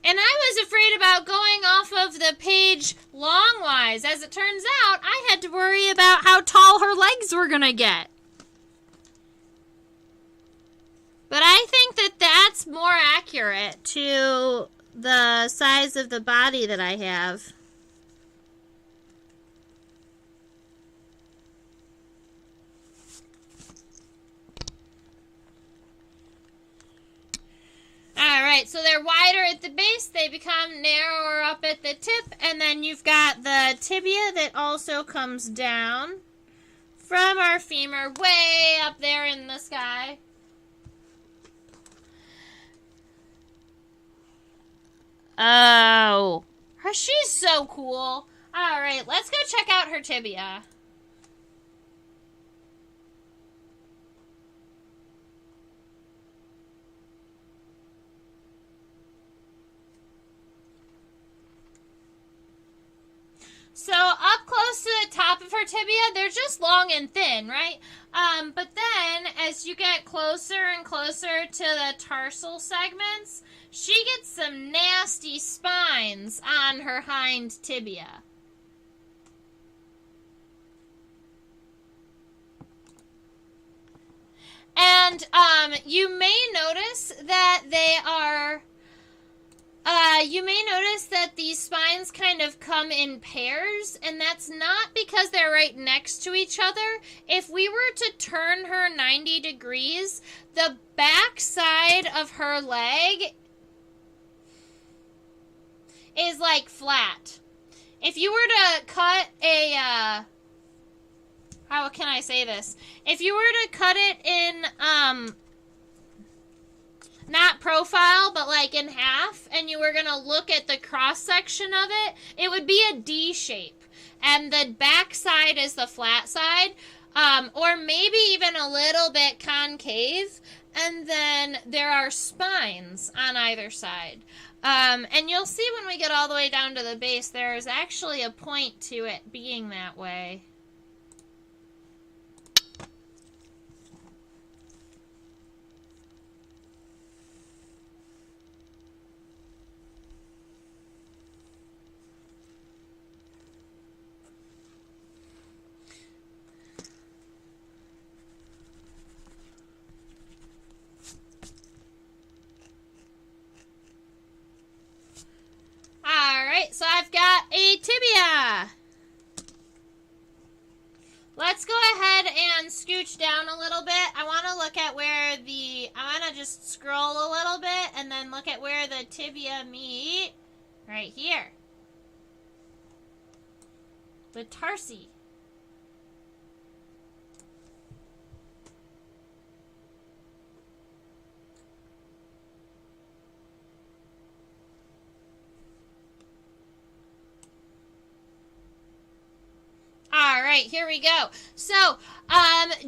[SPEAKER 1] And I was afraid about going off of the page long-wise. As it turns out, I had to worry about how tall her legs were going to get. But I think that that's more accurate to the size of the body that I have. Alright, so they're wider at the base, they become narrower up at the tip, and then you've got the tibia that also comes down from our femur way up there in the sky. Oh, she's so cool. Alright, let's go check out her tibia. So up close to the top of her tibia, they're just long and thin, right? But then as you get closer and closer to the tarsal segments, she gets some nasty spines on her hind tibia. And you may notice that they are... you may notice that these spines kind of come in pairs, and that's not because they're right next to each other. If we were to turn her 90 degrees, the back side of her leg is like flat. If you were to cut a, how can I say this? If you were to cut it in, not profile, but like in half, and you were going to look at the cross section of it, it would be a D shape. And the back side is the flat side, or maybe even a little bit concave. And then there are spines on either side. And you'll see when we get all the way down to the base, there is actually a point to it being that way. Alright, so I've got a tibia. Let's go ahead and scooch down a little bit. I want to look at where I want to just scroll a little bit and then look at where the tibia meet. Right here. The tarsi. All right, here we go. So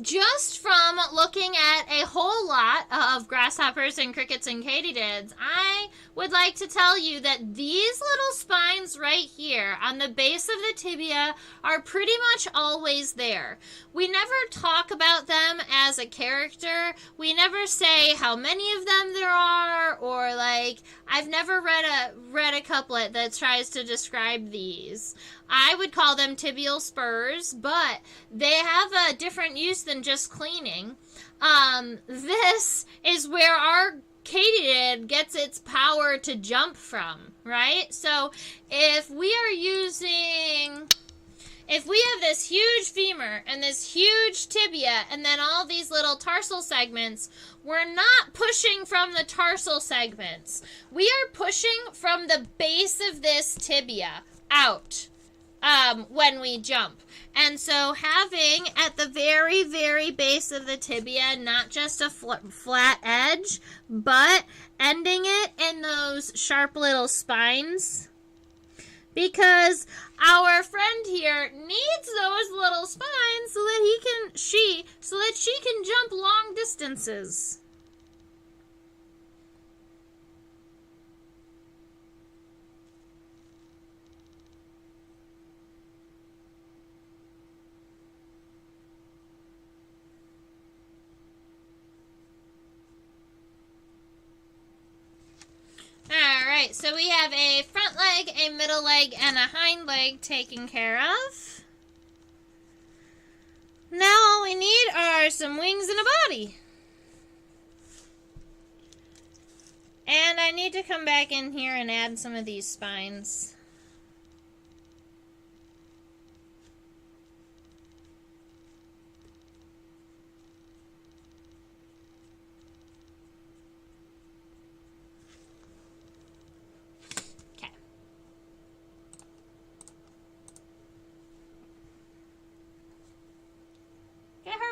[SPEAKER 1] Just from looking at a whole lot of grasshoppers and crickets and katydids, I would like to tell you that these little spines right here on the base of the tibia are pretty much always there. We never talk about them as a character. We never say how many of them there are, or like, I've never read a couplet that tries to describe these. I would call them tibial spurs, but they have a different use than just cleaning. This is where our katydid gets its power to jump from, right? So if we have this huge femur and this huge tibia and then all these little tarsal segments, we're not pushing from the tarsal segments. We are pushing from the base of this tibia out when we jump. And so having at the very, very base of the tibia, not just a flat edge, but ending it in those sharp little spines, because our friend here needs those little spines so that she can jump long distances. Alright, so we have a front leg, a middle leg, and a hind leg taken care of. Now all we need are some wings and a body. And I need to come back in here and add some of these spines.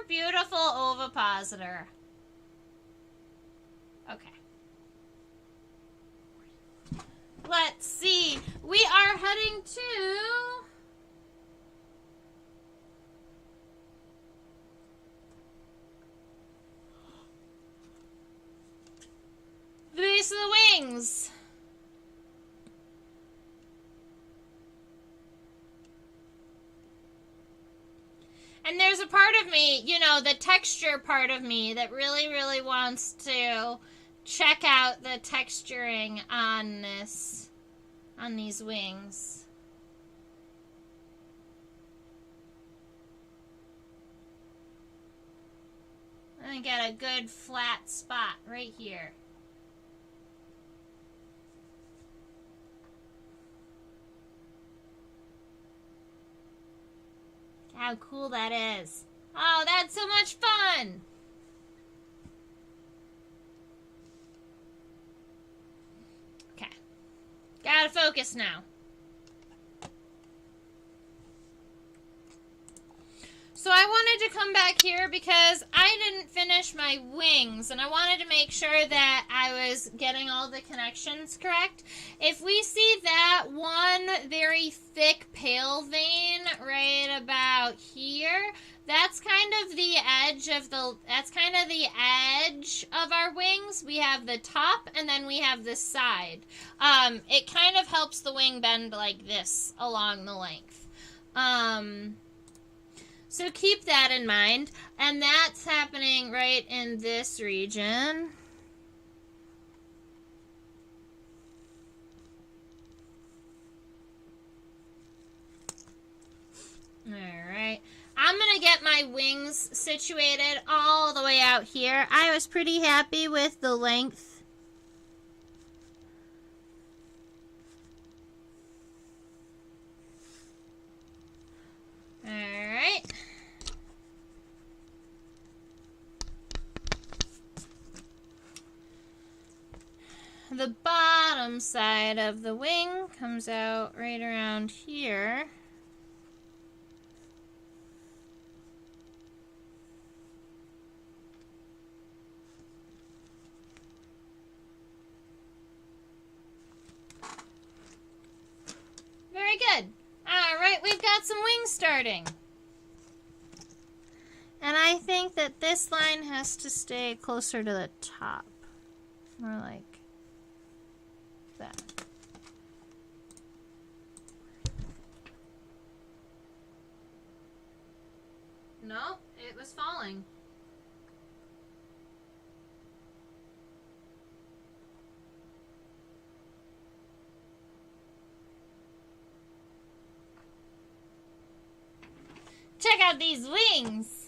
[SPEAKER 1] Beautiful ovipositor. Okay. Let's see. We are heading to the base of the wings. And there's a part of me, you know, the texture part of me that really, really wants to check out the texturing on these wings. I get a good flat spot right here. How cool that is. Oh, that's so much fun. Okay. Gotta focus now. So I wanted to come back here because I didn't finish my wings, and I wanted to make sure that I was getting all the connections correct. If we see that one very thick pale vein right about here, that's kind of the edge of our wings. We have the top and then we have the side. It kind of helps the wing bend like this along the length. So keep that in mind, and that's happening right in this region. Alright, I'm going to get my wings situated all the way out here. I was pretty happy with the length. Alright. The bottom side of the wing comes out right around here. Very good. Alright, we've got some wings starting. And I think that this line has to stay closer to the top. More like that. No, it was falling. Check out these wings.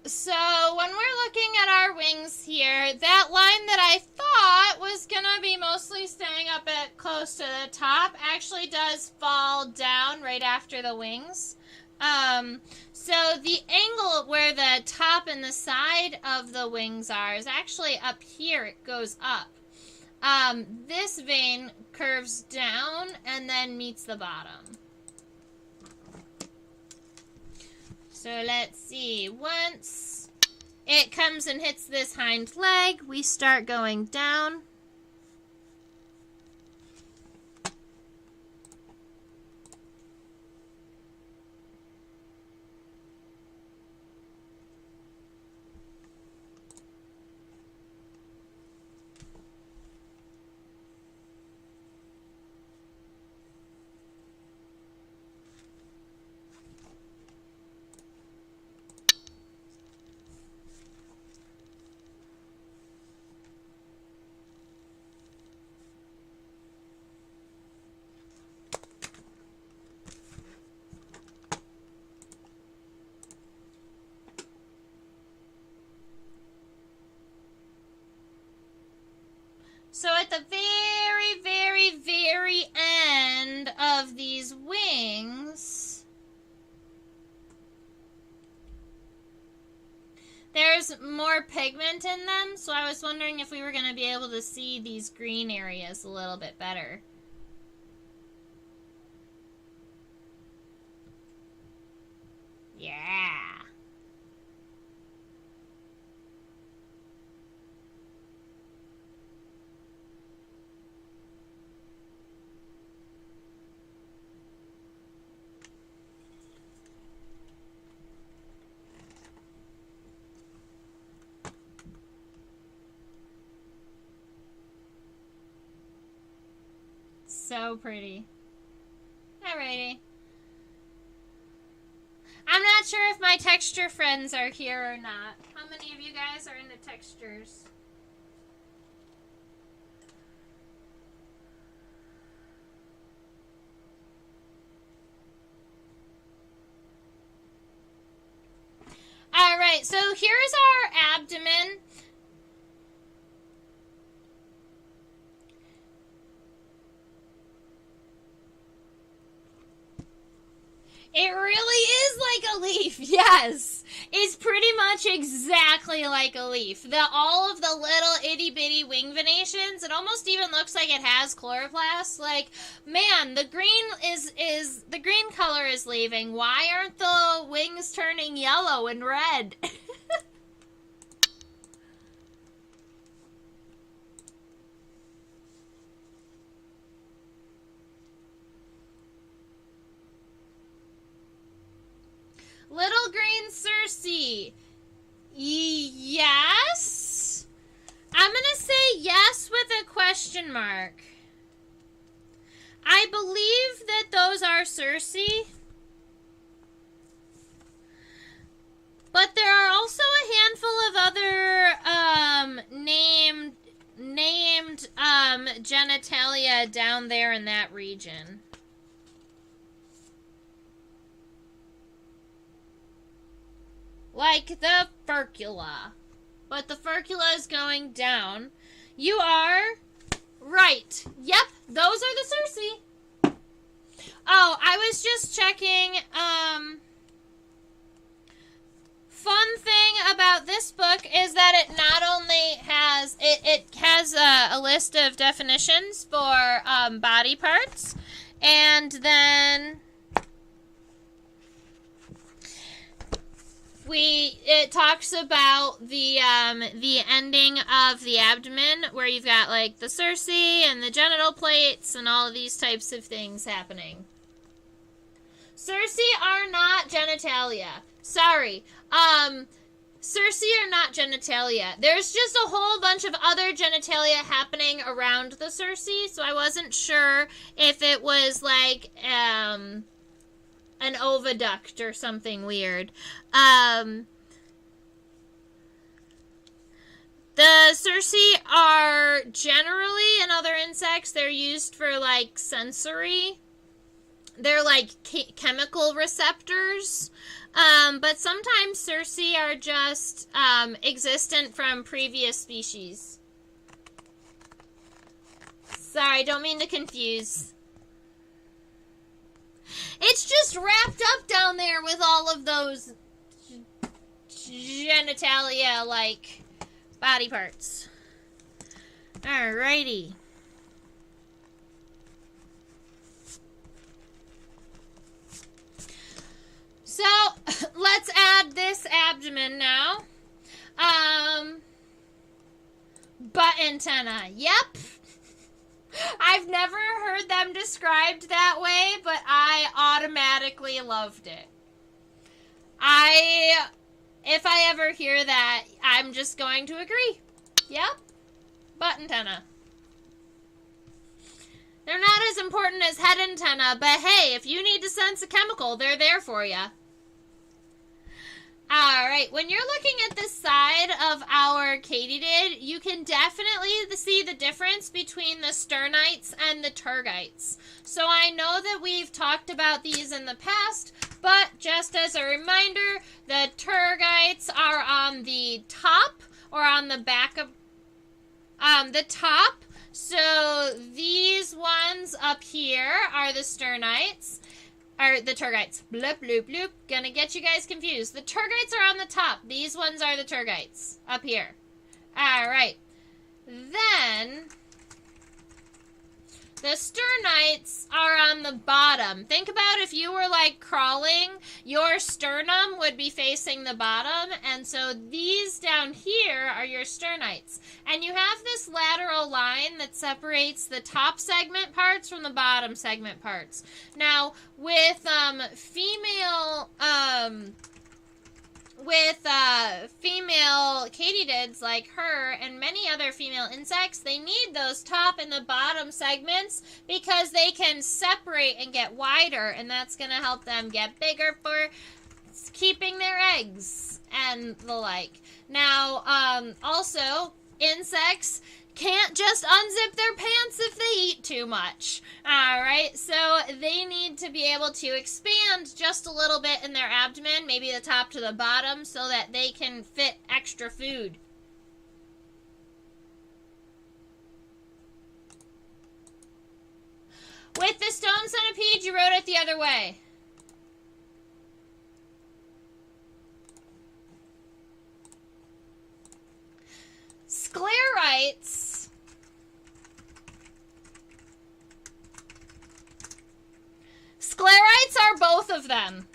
[SPEAKER 1] So when we're looking at our wings here, that line that I thought was going to be mostly staying up at close to the top actually does fall down right after the wings. So the angle where the top and the side of the wings are is actually up here. It goes up. This vein curves down and then meets the bottom. So let's see. Once it comes and hits this hind leg, we start going down. So at the very, very, very end of these wings, there's more pigment in them, so I was wondering if we were going to be able to see these green areas a little bit better. Yeah. So pretty. Alrighty. I'm not sure if my texture friends are here or not. How many of you guys are into textures? Alright, so here's our abdomen. It really is like a leaf, yes. It's pretty much exactly like a leaf. All of the little itty-bitty wing venations, it almost even looks like it has chloroplast. Like, man, the green the green color is leaving. Why aren't the wings turning yellow and red? Little green Circe. Yes? I'm going to say yes with a question mark. I believe that those are Circe. But there are also a handful of other named genitalia down there in that region. Like the furcula. But the furcula is going down. You are right. Yep, those are the Circe. Oh, I was just checking. Fun thing about this book is that it not only has, it has a list of definitions for body parts. And then it talks about the ending of the abdomen, where you've got like the cerci and the genital plates and all of these types of things happening. Cerci are not genitalia. Sorry. Cerci are not genitalia. There's just a whole bunch of other genitalia happening around the cerci, so I wasn't sure if it was like an oviduct or something weird. The cerci are generally, in other insects, they're used for like sensory. They're like chemical receptors. But sometimes cerci are just existent from previous species. Sorry, don't mean to confuse. It's just wrapped up down there with all of those genitalia, like, body parts. Alrighty. So, let's add this abdomen now. Butt antenna. Yep. I've never heard them described that way, but I automatically loved it. If I ever hear that, I'm just going to agree. Yep. Butt antenna. They're not as important as head antenna, but hey, if you need to sense a chemical, they're there for you. Alright, when you're looking at the side of our katydid, you can definitely see the difference between the sternites and the tergites. So I know that we've talked about these in the past, but just as a reminder, the tergites are on the top or on the back of the top. So these ones up here are the sternites. Are the tergites. Bloop, bloop, bloop. Gonna get you guys confused. The tergites are on the top. These ones are the tergites. Up here. Alright. Then, the sternites are on the bottom. Think about if you were like crawling, your sternum would be facing the bottom, and so these down here are your sternites. And you have this lateral line that separates the top segment parts from the bottom segment parts. Now, with female katydids like her and many other female insects, they need those top and the bottom segments because they can separate and get wider, and that's going to help them get bigger for keeping their eggs and the like. Now, also, insects can't just unzip their pants if they eat too much. Alright, so they need to be able to expand just a little bit in their abdomen, maybe the top to the bottom, so that they can fit extra food. With the stone centipede, you wrote it the other way. Sclerites are both of them.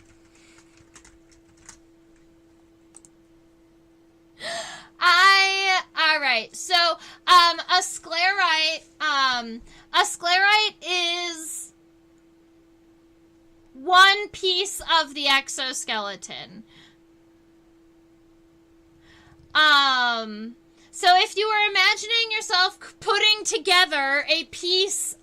[SPEAKER 1] Alright, so a sclerite is one piece of the exoskeleton. So if you were imagining yourself putting together a piece,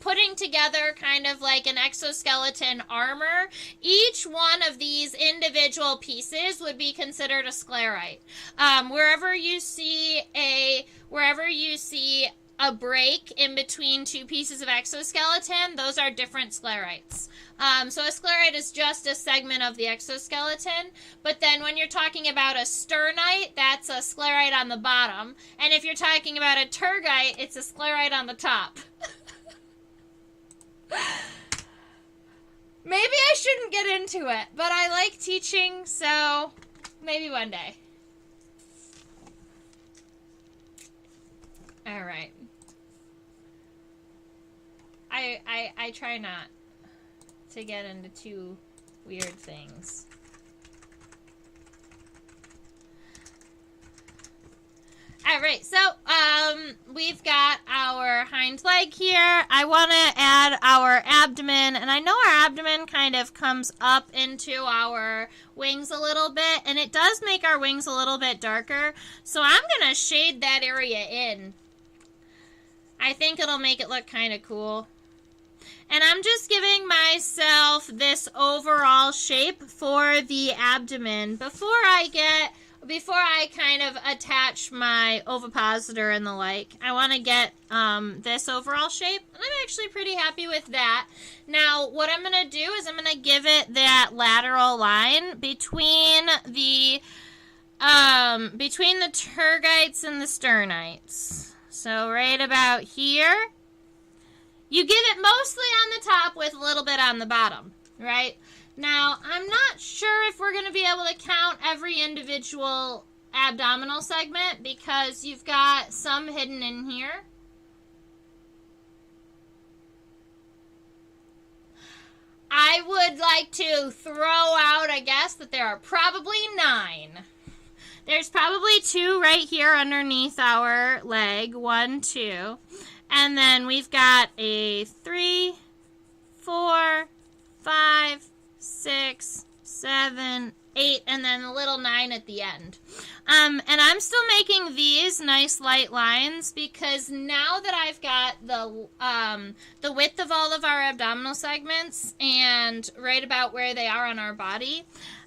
[SPEAKER 1] putting together kind of like an exoskeleton armor, each one of these individual pieces would be considered a sclerite. Wherever you see a break in between two pieces of exoskeleton, those are different sclerites. So a sclerite is just a segment of the exoskeleton, but then when you're talking about a sternite, that's a sclerite on the bottom, and if you're talking about a tergite, it's a sclerite on the top. Maybe I shouldn't get into it, but I like teaching, so maybe one day. Alright. I try not to get into too weird things. All right, so we've got our hind leg here. I want to add our abdomen, and I know our abdomen kind of comes up into our wings a little bit, and it does make our wings a little bit darker, so I'm going to shade that area in. I think it'll make it look kind of cool. And I'm just giving myself this overall shape for the abdomen before I kind of attach my ovipositor and the like. I want to get this overall shape, and I'm actually pretty happy with that. Now, what I'm going to do is I'm going to give it that lateral line between the tergites and the sternites. So right about here. You give it mostly on the top with a little bit on the bottom, right? Now, I'm not sure if we're going to be able to count every individual abdominal segment because you've got some hidden in here. I would like to throw out a guess that there are probably 9. There's probably 2 right here underneath our leg. 1, 2. And then we've got a 3, 4, 5, 6, 7, 8, and then a little 9 at the end. And I'm still making these nice light lines because now that I've got the width of all of our abdominal segments and right about where they are on our body,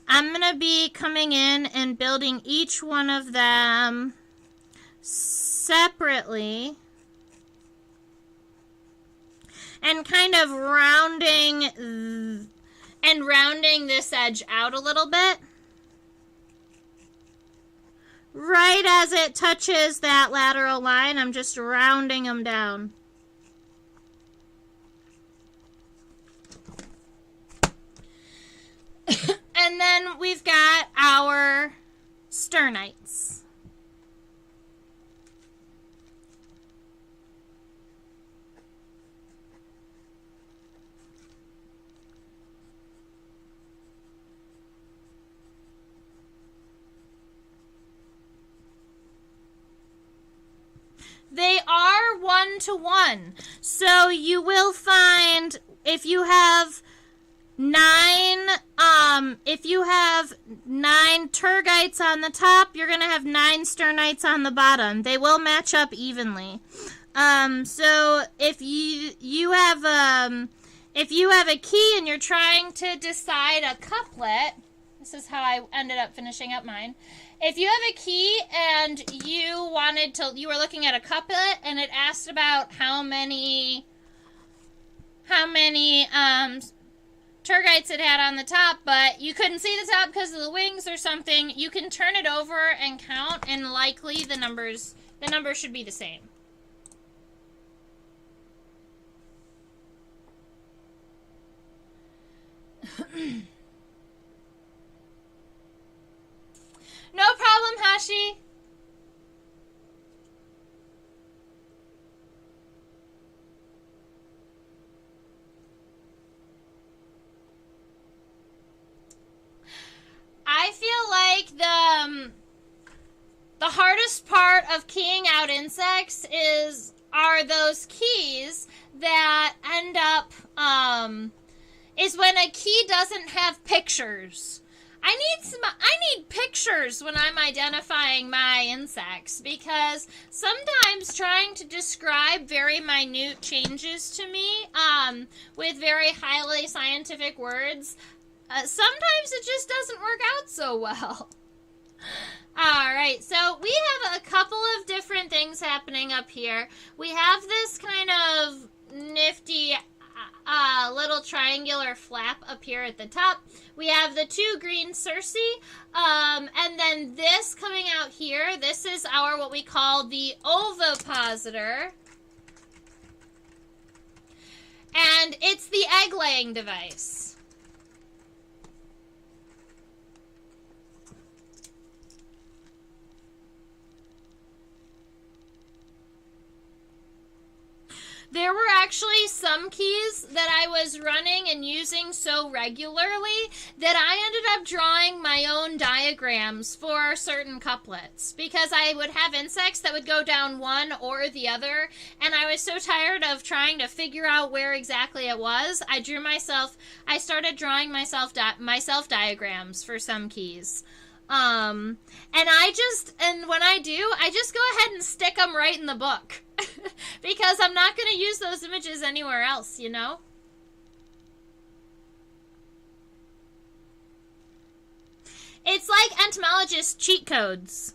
[SPEAKER 1] I'm going to be coming in and building each one of them separately and kind of rounding this edge out a little bit. Right as it touches that lateral line, I'm just rounding them down. And then we've got our sternites. They are 1-to-1. So you will find if you have 9 tergites on the top, you're going to have 9 sternites on the bottom. They will match up evenly. So if you have a key and you're trying to decide a couplet, this is how I ended up finishing up mine. If you have a key and you were looking at a couplet and it asked about how many tergites it had on the top, but you couldn't see the top because of the wings or something, you can turn it over and count, and likely the numbers should be the same. No problem, Hashi. I feel like the hardest part of keying out insects are those keys that end up is when a key doesn't have pictures. I need pictures when I'm identifying my insects because sometimes trying to describe very minute changes to me with very highly scientific words, sometimes it just doesn't work out so well. Alright, so we have a couple of different things happening up here. We have this kind of nifty little triangular flap up here at the top. We have the 2 green cerci, and then this coming out here, this is our what we call the ovipositor. And it's the egg-laying device. There were actually some keys that I was running and using so regularly that I ended up drawing my own diagrams for certain couplets, because I would have insects that would go down one or the other, and I was so tired of trying to figure out where exactly it was. I started drawing myself diagrams for some keys. And when I do, I just go ahead and stick them right in the book because I'm not going to use those images anywhere else, you know? It's like entomologist cheat codes.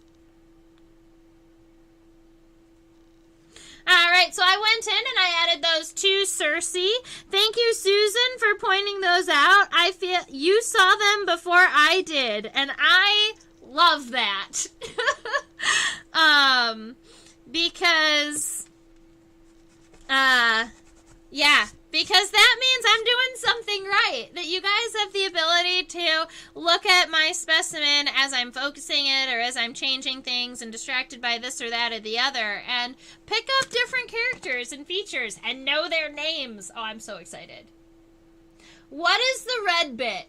[SPEAKER 1] Alright, so I went in and I added those to Cersei. Thank you, Susan, for pointing those out. I feel you saw them before I did, and I love that. Because that means I'm doing something right. That you guys have the ability to look at my specimen as I'm focusing it or as I'm changing things and distracted by this or that or the other and pick up different characters and features and know their names. Oh, I'm so excited. What is the red bit?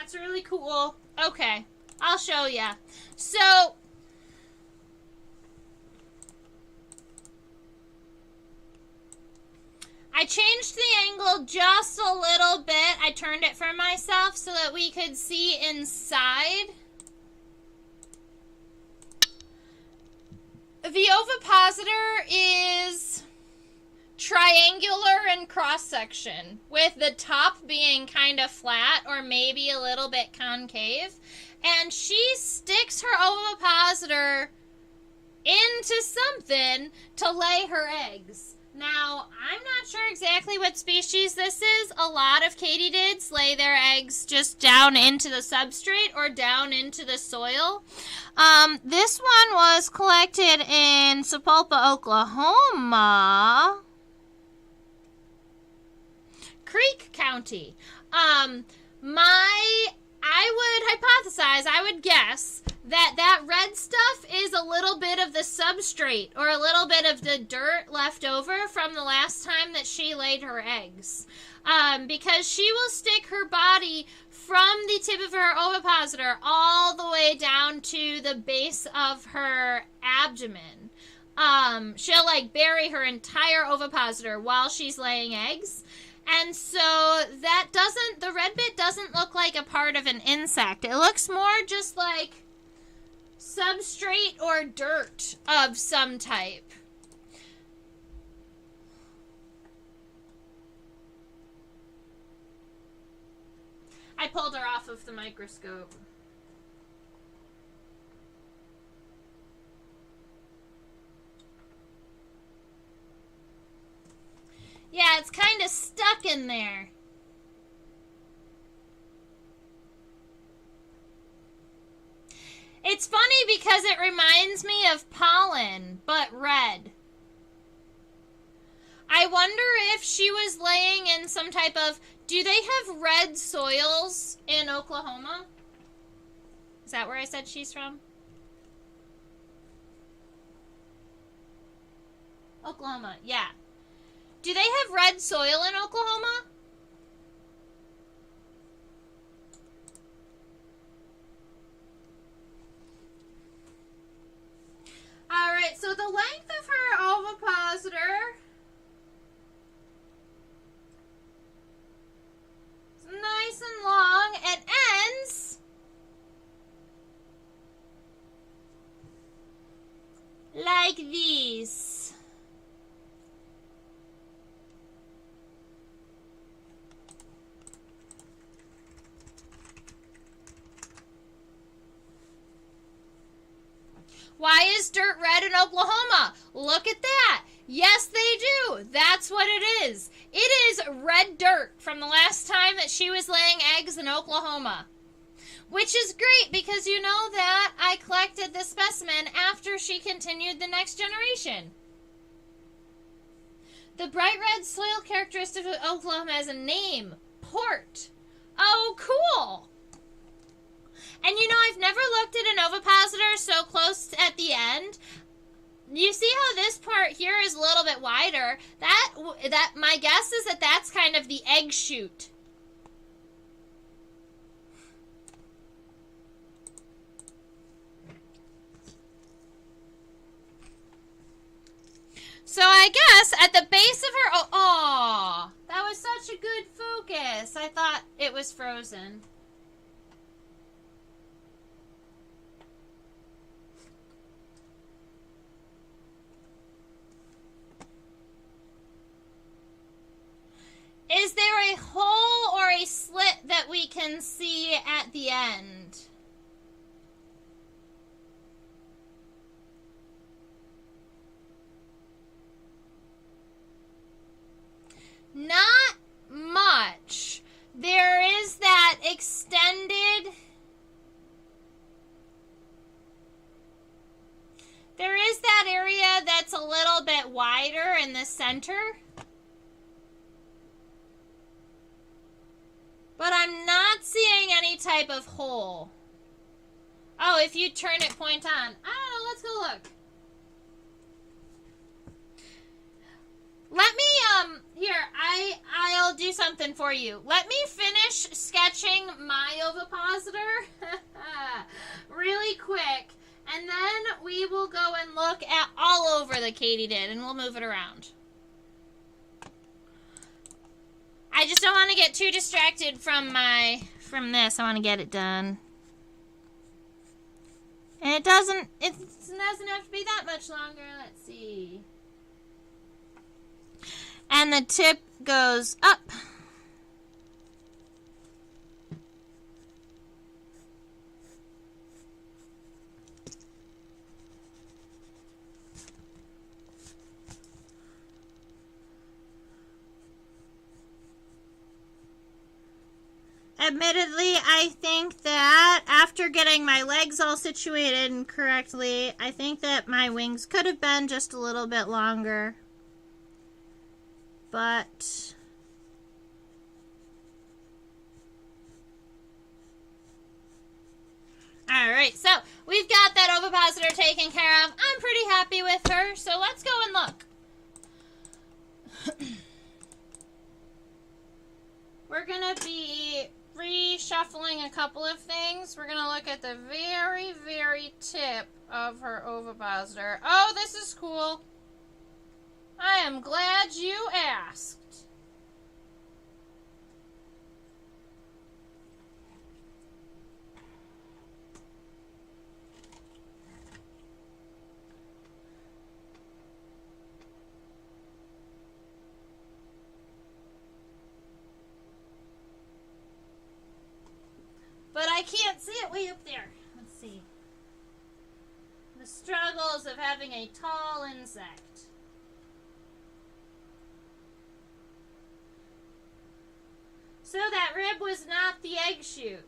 [SPEAKER 1] That's really cool. Okay, I'll show ya. So, I changed the angle just a little bit. I turned it for myself so that we could see inside. The ovipositor is triangular in cross-section, with the top being kind of flat or maybe a little bit concave. And she sticks her ovipositor into something to lay her eggs. Now, I'm not sure exactly what species this is. A lot of katydids lay their eggs just down into the substrate or down into the soil. This one was collected in Sapulpa, Oklahoma. Creek County. I would guess that red stuff is a little bit of the substrate or a little bit of the dirt left over from the last time that she laid her eggs. Because she will stick her body from the tip of her ovipositor all the way down to the base of her abdomen. She'll bury her entire ovipositor while she's laying eggs. And so the red bit doesn't look like a part of an insect. It looks more just like substrate or dirt of some type. I pulled her off of the microscope. Yeah, it's kind of stuck in there. It's funny because it reminds me of pollen, but red. I wonder if she was laying in some type of... Do they have red soils in Oklahoma? Is that where I said she's from? Oklahoma, yeah. Do they have red soil in Oklahoma? Alright, so the length of her ovipositor is nice and long. It ends like these. Why is dirt red in Oklahoma? Look at that. Yes, they do. That's what it is. It is red dirt from the last time that she was laying eggs in Oklahoma. Which is great because you know that I collected the specimen after she continued the next generation. The bright red soil characteristic of Oklahoma has a name. Port. Oh, cool. And you know, I've never looked at an ovipositor so close at the end. You see how this part here is a little bit wider? That my guess is that that's kind of the egg shoot. So I guess at the base of her... Oh, that was such a good focus. I thought it was frozen. Is there a hole or a slit that we can see at the end? Not much. There is that extended... There is that area that's a little bit wider in the center. But I'm not seeing any type of hole. Oh, if you turn it point on. I don't know, let's go look. Let me, here, I'll do something for you. Let me finish sketching my ovipositor really quick, and then we will go and look at all over the Katydid, and we'll move it around. I just don't want to get too distracted from this. I want to get it done. And it doesn't have to be that much longer. Let's see. And the tip goes up. Admittedly, I think that after getting my legs all situated and correctly, I think that my wings could have been just a little bit longer. But alright, so we've got that ovipositor taken care of. I'm pretty happy with her, so let's go and look. We're going to be reshuffling a couple of things. We're going to look at the very, very tip of her ovipositor. Oh, this is cool. I am glad you asked. But I can't see it way up there. Let's see. The struggles of having a tall insect. So that rib was not the egg shoot.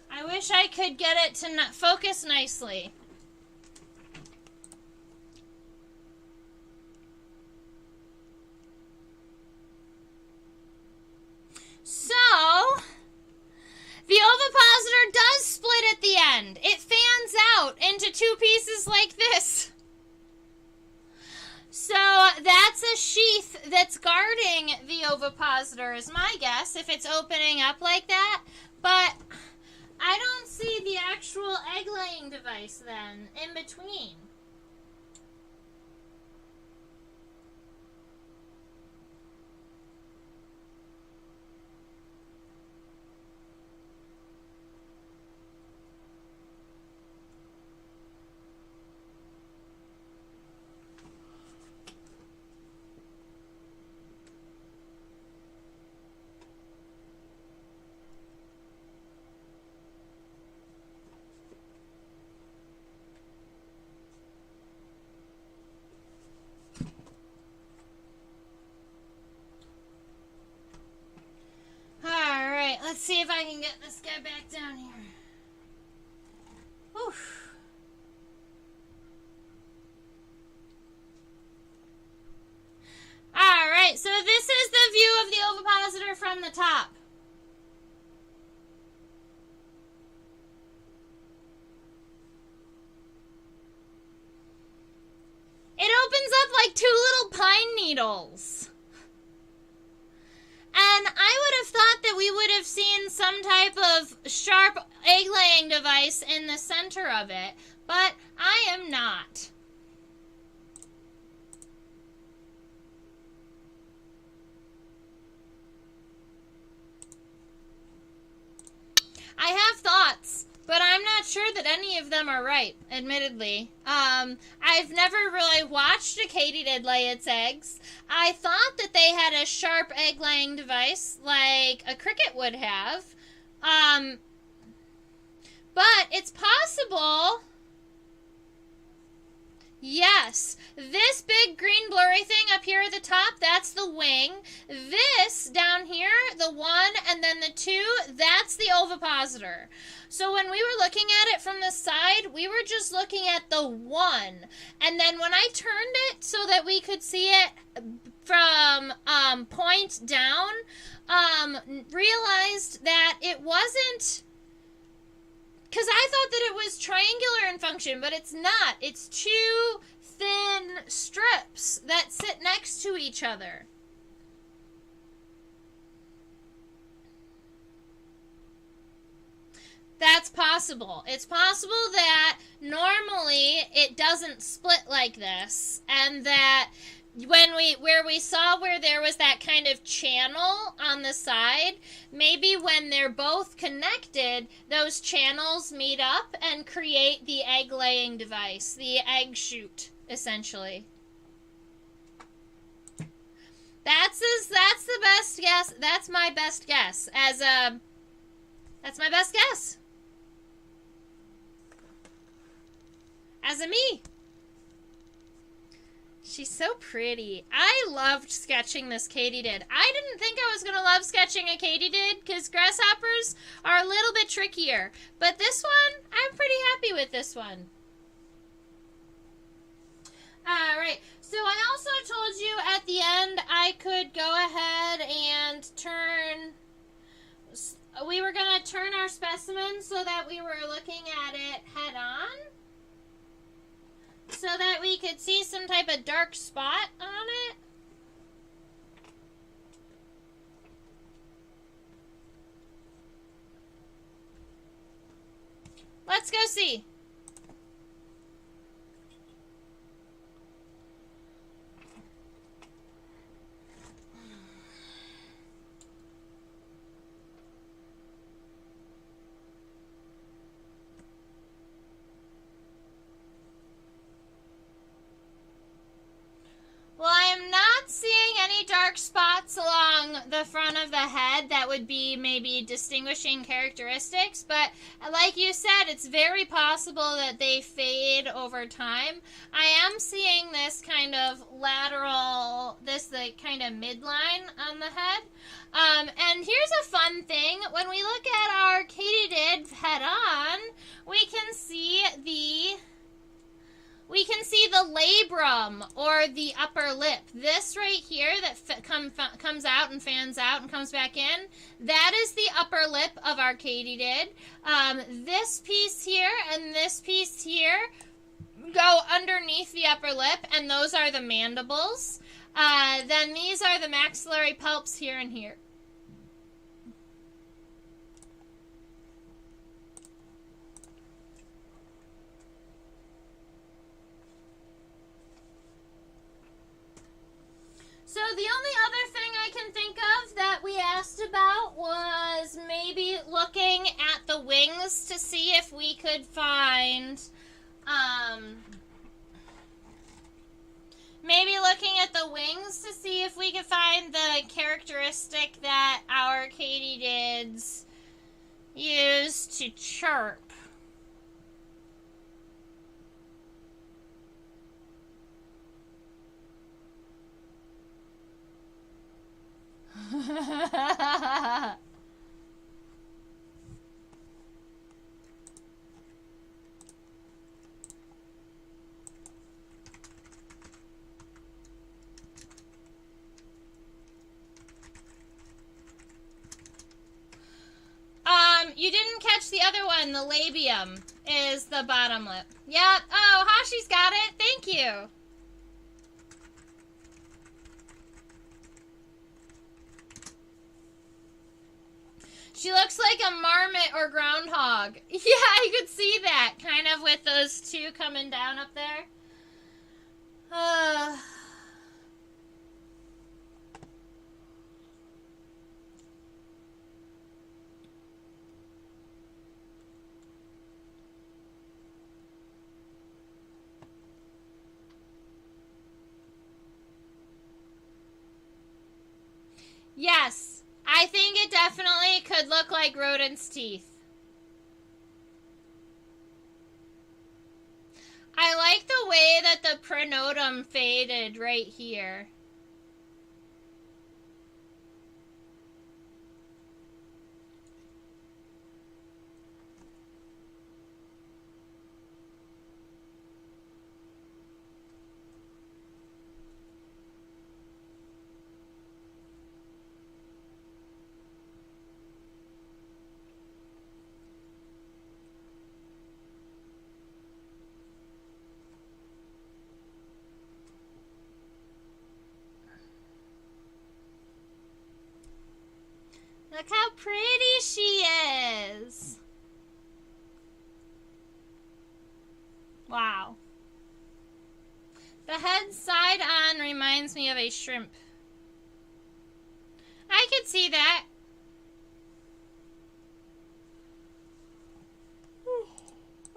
[SPEAKER 1] I wish I could get it to focus nicely. So, the ovipositor does split at the end. It fans out into two pieces like this. So that's a sheath that's guarding the ovipositor is my guess, if it's opening up like that. But I don't see the actual egg-laying device then in between. Let's see if I can get this guy back down here. Whew. Alright, so this is the view of the ovipositor from the top. It opens up like two little pine needles. And I would have thought that we would have seen some type of sharp egg-laying device in the center of it, but I am not. I have thoughts, but I'm not sure that any of them are right, admittedly. I've never really watched a katydid lay its eggs. I thought that they had a sharp egg-laying device like a cricket would have. But it's possible. Yes, this big green blurry thing up here at the top, that's the wing. This down here, the 1 and then the 2, that's the ovipositor. So when we were looking at it from the side, we were just looking at the 1. And then when I turned it so that we could see it from point down, realized that it wasn't... Because I thought that it was triangular in function, but it's not. It's two thin strips that sit next to each other. That's possible. It's possible that normally it doesn't split like this, and that where we saw where there was that kind of channel on the side, maybe when they're both connected, those channels meet up and create the egg-laying device, the egg shoot, essentially. That's the best guess. That's my best guess. That's my best guess. As a me. She's so pretty. I loved sketching this katydid. I didn't think I was going to love sketching a katydid because grasshoppers are a little bit trickier. But this one, I'm pretty happy with this one. Alright, so I also told you at the end I could go ahead and turn... We were going to turn our specimen so that we were looking at it head on. So that we could see some type of dark spot on it. Let's go see. Well, I am not seeing any dark spots along the front of the head that would be maybe distinguishing characteristics, but like you said, it's very possible that they fade over time. I am seeing this kind of lateral, the kind of midline on the head. And here's a fun thing. When we look at our katydid head on, we can see the labrum, or the upper lip. This right here that comes out and fans out and comes back in, that is the upper lip of our katydid. This piece here and this piece here go underneath the upper lip, and those are the mandibles. Then these are the maxillary pulps here and here. So the only other thing I can think of that we asked about was maybe looking at the wings to see if we could find, maybe looking at the wings to see if we could find the characteristic that our katydids use to chirp. you didn't catch the other one. The labium is the bottom lip. Yep. Oh, Hashi's got it. Thank you. She looks like a marmot or groundhog. Yeah, I could see that. Kind of with those two coming down up there. Yes, I think it definitely could look like rodent's teeth. I like the way that the pronotum faded right here. Look how pretty she is. Wow. The head side on reminds me of a shrimp. I could see that.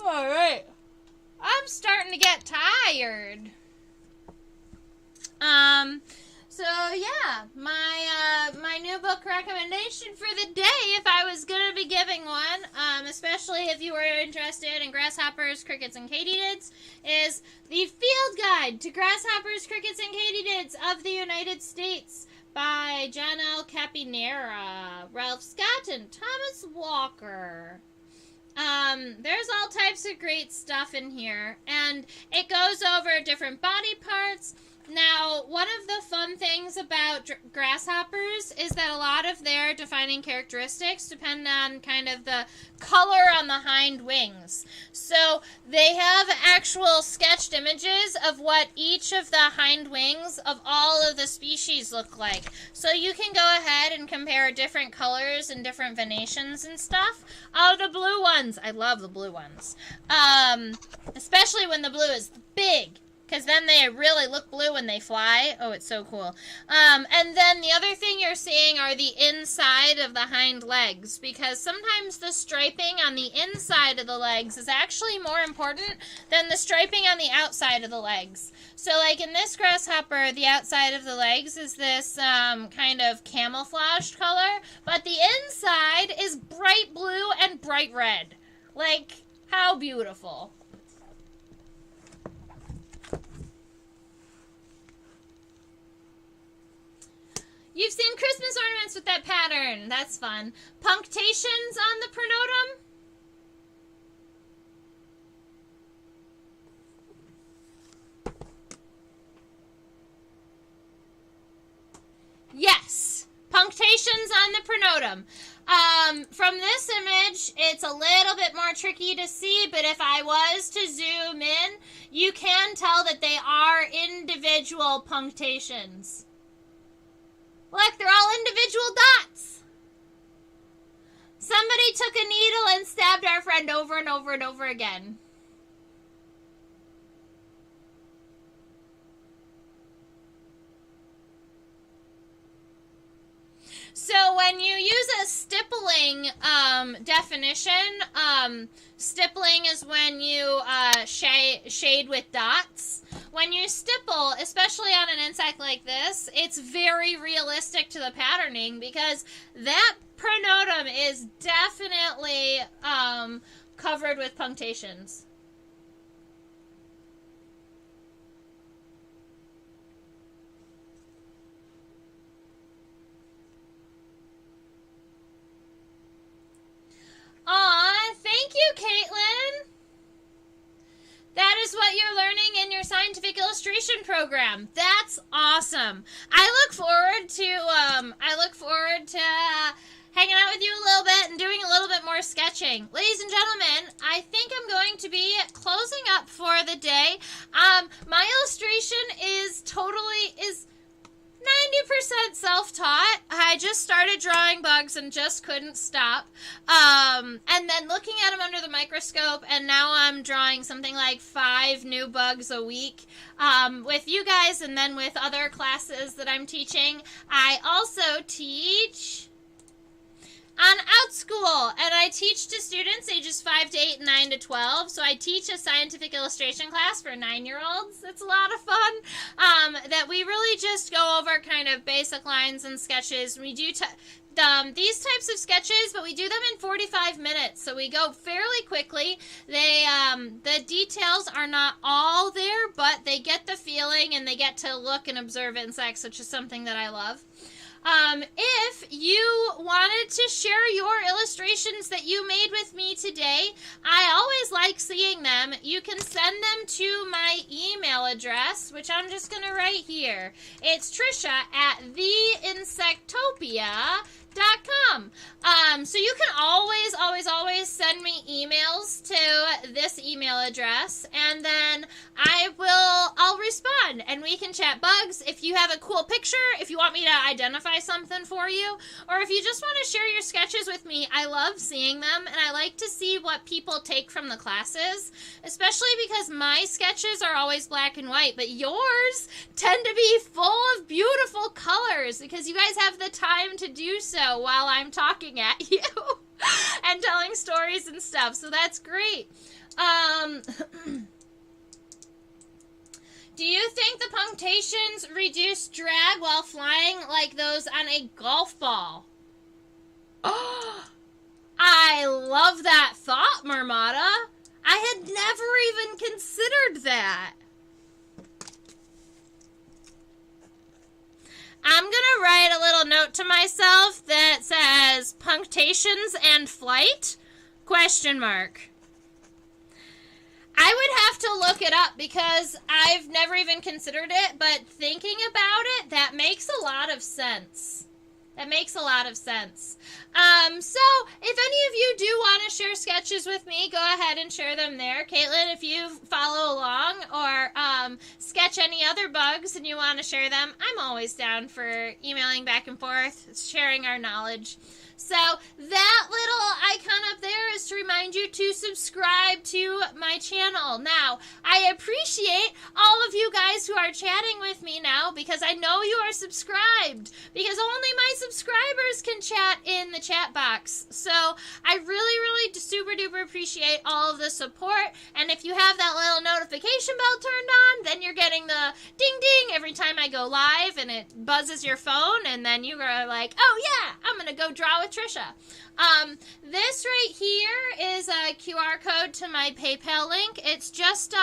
[SPEAKER 1] All right. I'm starting to get tired. So yeah, my new book recommendation for the day, if I was gonna be giving one, especially if you were interested in grasshoppers, crickets, and katydids, is The Field Guide to Grasshoppers, Crickets, and Katydids of the United States by John L. Capinera, Ralph Scott, and Thomas Walker. There's all types of great stuff in here, and it goes over different body parts. Now, one of the fun things about grasshoppers is that a lot of their defining characteristics depend on kind of the color on the hind wings. So they have actual sketched images of what each of the hind wings of all of the species look like. So you can go ahead and compare different colors and different venations and stuff. Oh, the blue ones. I love the blue ones. Especially when the blue is big. Because then they really look blue when they fly. Oh, it's so cool. And then the other thing you're seeing are the inside of the hind legs. Because sometimes the striping on the inside of the legs is actually more important than the striping on the outside of the legs. So like in this grasshopper, the outside of the legs is this kind of camouflaged color. But the inside is bright blue and bright red. Like, how beautiful. You've seen Christmas ornaments with that pattern. That's fun. Punctations on the pronotum. Yes. Punctations on the pronotum. From this image, it's a little bit more tricky to see, but if I was to zoom in, you can tell that they are individual punctations. Look, they're all individual dots. Somebody took a needle and stabbed our friend over and over and over again. So when you use a stippling definition, stippling is when you shade with dots. When you stipple, especially on an insect like this, it's very realistic to the patterning because that pronotum is definitely covered with punctations. Aw, thank you, Caitlin. That is what you're learning in your scientific illustration program. That's awesome. I look forward to hanging out with you a little bit and doing a little bit more sketching. Ladies and gentlemen, I think I'm going to be closing up for the day. My illustration is 90% self-taught. I just started drawing bugs and just couldn't stop. And then looking at them under the microscope, and now I'm drawing something like 5 new bugs a week with you guys and then with other classes that I'm teaching. I also teach on OutSchool, and I teach to students ages 5 to 8 and 9 to 12. So I teach a scientific illustration class for 9-year-olds. It's a lot of fun. That we really just go over kind of basic lines and sketches. We do these types of sketches, but we do them in 45 minutes, so we go fairly quickly. The details are not all there, but they get the feeling and they get to look and observe insects, which is something that I love. If you wanted to share your illustrations that you made with me today, I always like seeing them. You can send them to my email address, which I'm just going to write here. It's Trisha@theinsectopia.com. So you can always send me emails to this email address, and then I'll respond, and we can chat bugs. If you have a cool picture, if you want me to identify something for you, or if you just want to share your sketches with me, I love seeing them, and I like to see what people take from the classes, especially because my sketches are always black and white, but yours tend to be full of beautiful colors because you guys have the time to do so while I'm talking at you and telling stories and stuff, so that's great. Do you think the punctations reduce drag while flying like those on a golf ball? Oh, I love that thought, Marmotta. I had never even considered that. I'm going to write a little note to myself that says punctations and flight, ? I would have to look it up because I've never even considered it, but thinking about it, that makes a lot of sense. That makes a lot of sense. So if any of you do want to share sketches with me, go ahead and share them there. Caitlin, if you follow along or sketch any other bugs and you want to share them, I'm always down for emailing back and forth, sharing our knowledge. So that little icon up there is to remind you to subscribe to my channel. Now, I appreciate all of you guys who are chatting with me now because I know you are subscribed because only my subscribers can chat in the chat box. So I really super duper appreciate all of the support. And if you have that little notification bell turned on, then you're getting the ding ding every time I go live and it buzzes your phone and then you are like, oh yeah, I'm going to go draw with Trisha. This right here is a QR code to my PayPal link. It's just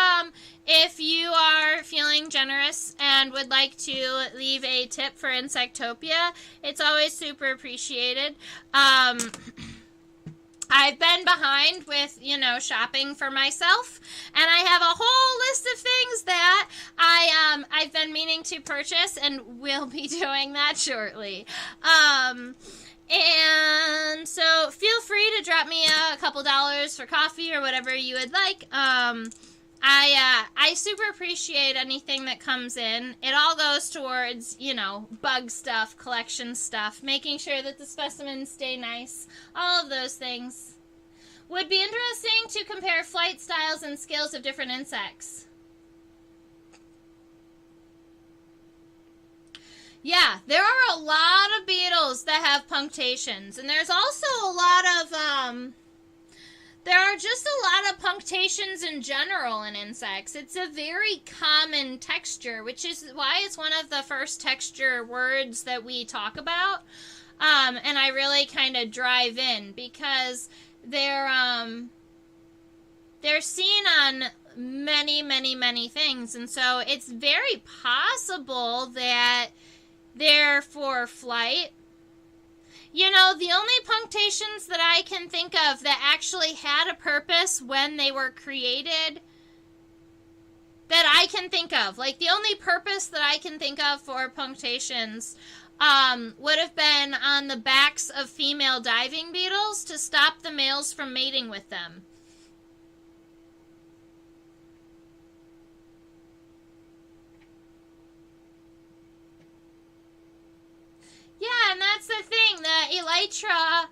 [SPEAKER 1] if you are feeling generous and would like to leave a tip for Insectopia, it's always super appreciated. I've been behind with, shopping for myself, and I have a whole list of things that I've been meaning to purchase and will be doing that shortly. And so feel free to drop me a couple dollars for coffee or whatever you would like. I super appreciate anything that comes in. It all goes towards, bug stuff, collection stuff, making sure that the specimens stay nice, all of those things. Would be interesting to compare flight styles and skills of different insects. Yeah, there are a lot of beetles that have punctations, and there's also a lot of, there are just a lot of punctations in general in insects. It's a very common texture, which is why it's one of the first texture words that we talk about, and I really kind of drive in, because they're seen on many things, and so it's very possible that they're for flight. The only punctations that I can think of that actually had a purpose when they were created that I can think of. Like, the only purpose that I can think of for punctations would have been on the backs of female diving beetles to stop the males from mating with them. Yeah, and that's the thing. The elytra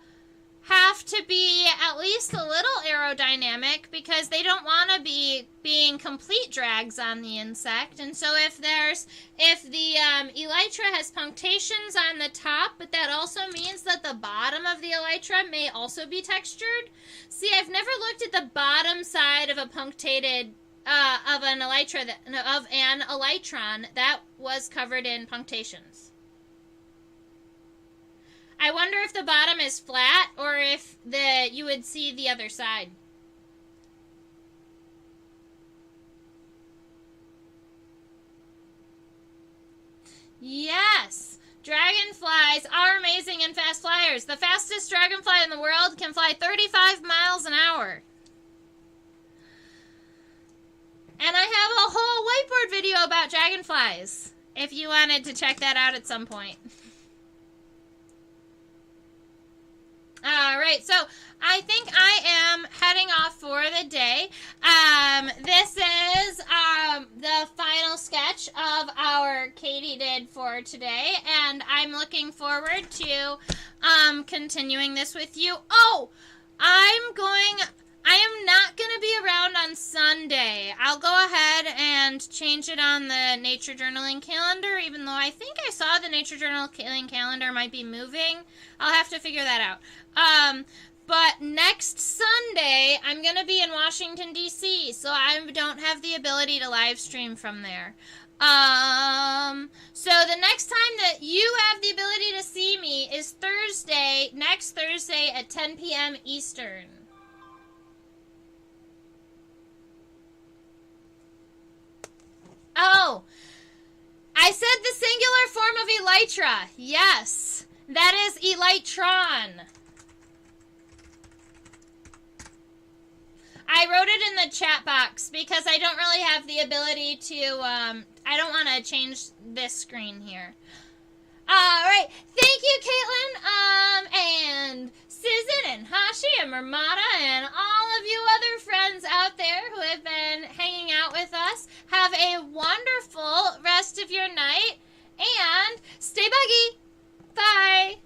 [SPEAKER 1] have to be at least a little aerodynamic because they don't want to be being complete drags on the insect. And so if the elytra has punctations on the top, but that also means that the bottom of the elytra may also be textured. See, I've never looked at the bottom side of a punctated of an elytron that was covered in punctations. I wonder if the bottom is flat or if you would see the other side. Yes! Dragonflies are amazing and fast flyers. The fastest dragonfly in the world can fly 35 miles an hour. And I have a whole whiteboard video about dragonflies, if you wanted to check that out at some point. All right, so I think I am heading off for the day. This is the final sketch of our Katydid for today, and I'm looking forward to continuing this with you. Oh, I am not going to be around on Sunday. I'll go ahead and change it on the Nature Journaling calendar, even though I think I saw the Nature Journaling calendar might be moving. I'll have to figure that out. But next Sunday, I'm going to be in Washington, D.C., so I don't have the ability to live stream from there. So the next time that you have the ability to see me is next Thursday at 10 p.m. Eastern. Oh, I said the singular form of elytra. Yes, that is elytron. I wrote it in the chat box because I don't really have the ability to, I don't want to change this screen here. All right, thank you, Caitlin, and Susan, and Hashi, and Marmata, and all of you other friends out there who have been hanging out with us. Have a wonderful rest of your night, and stay buggy. Bye.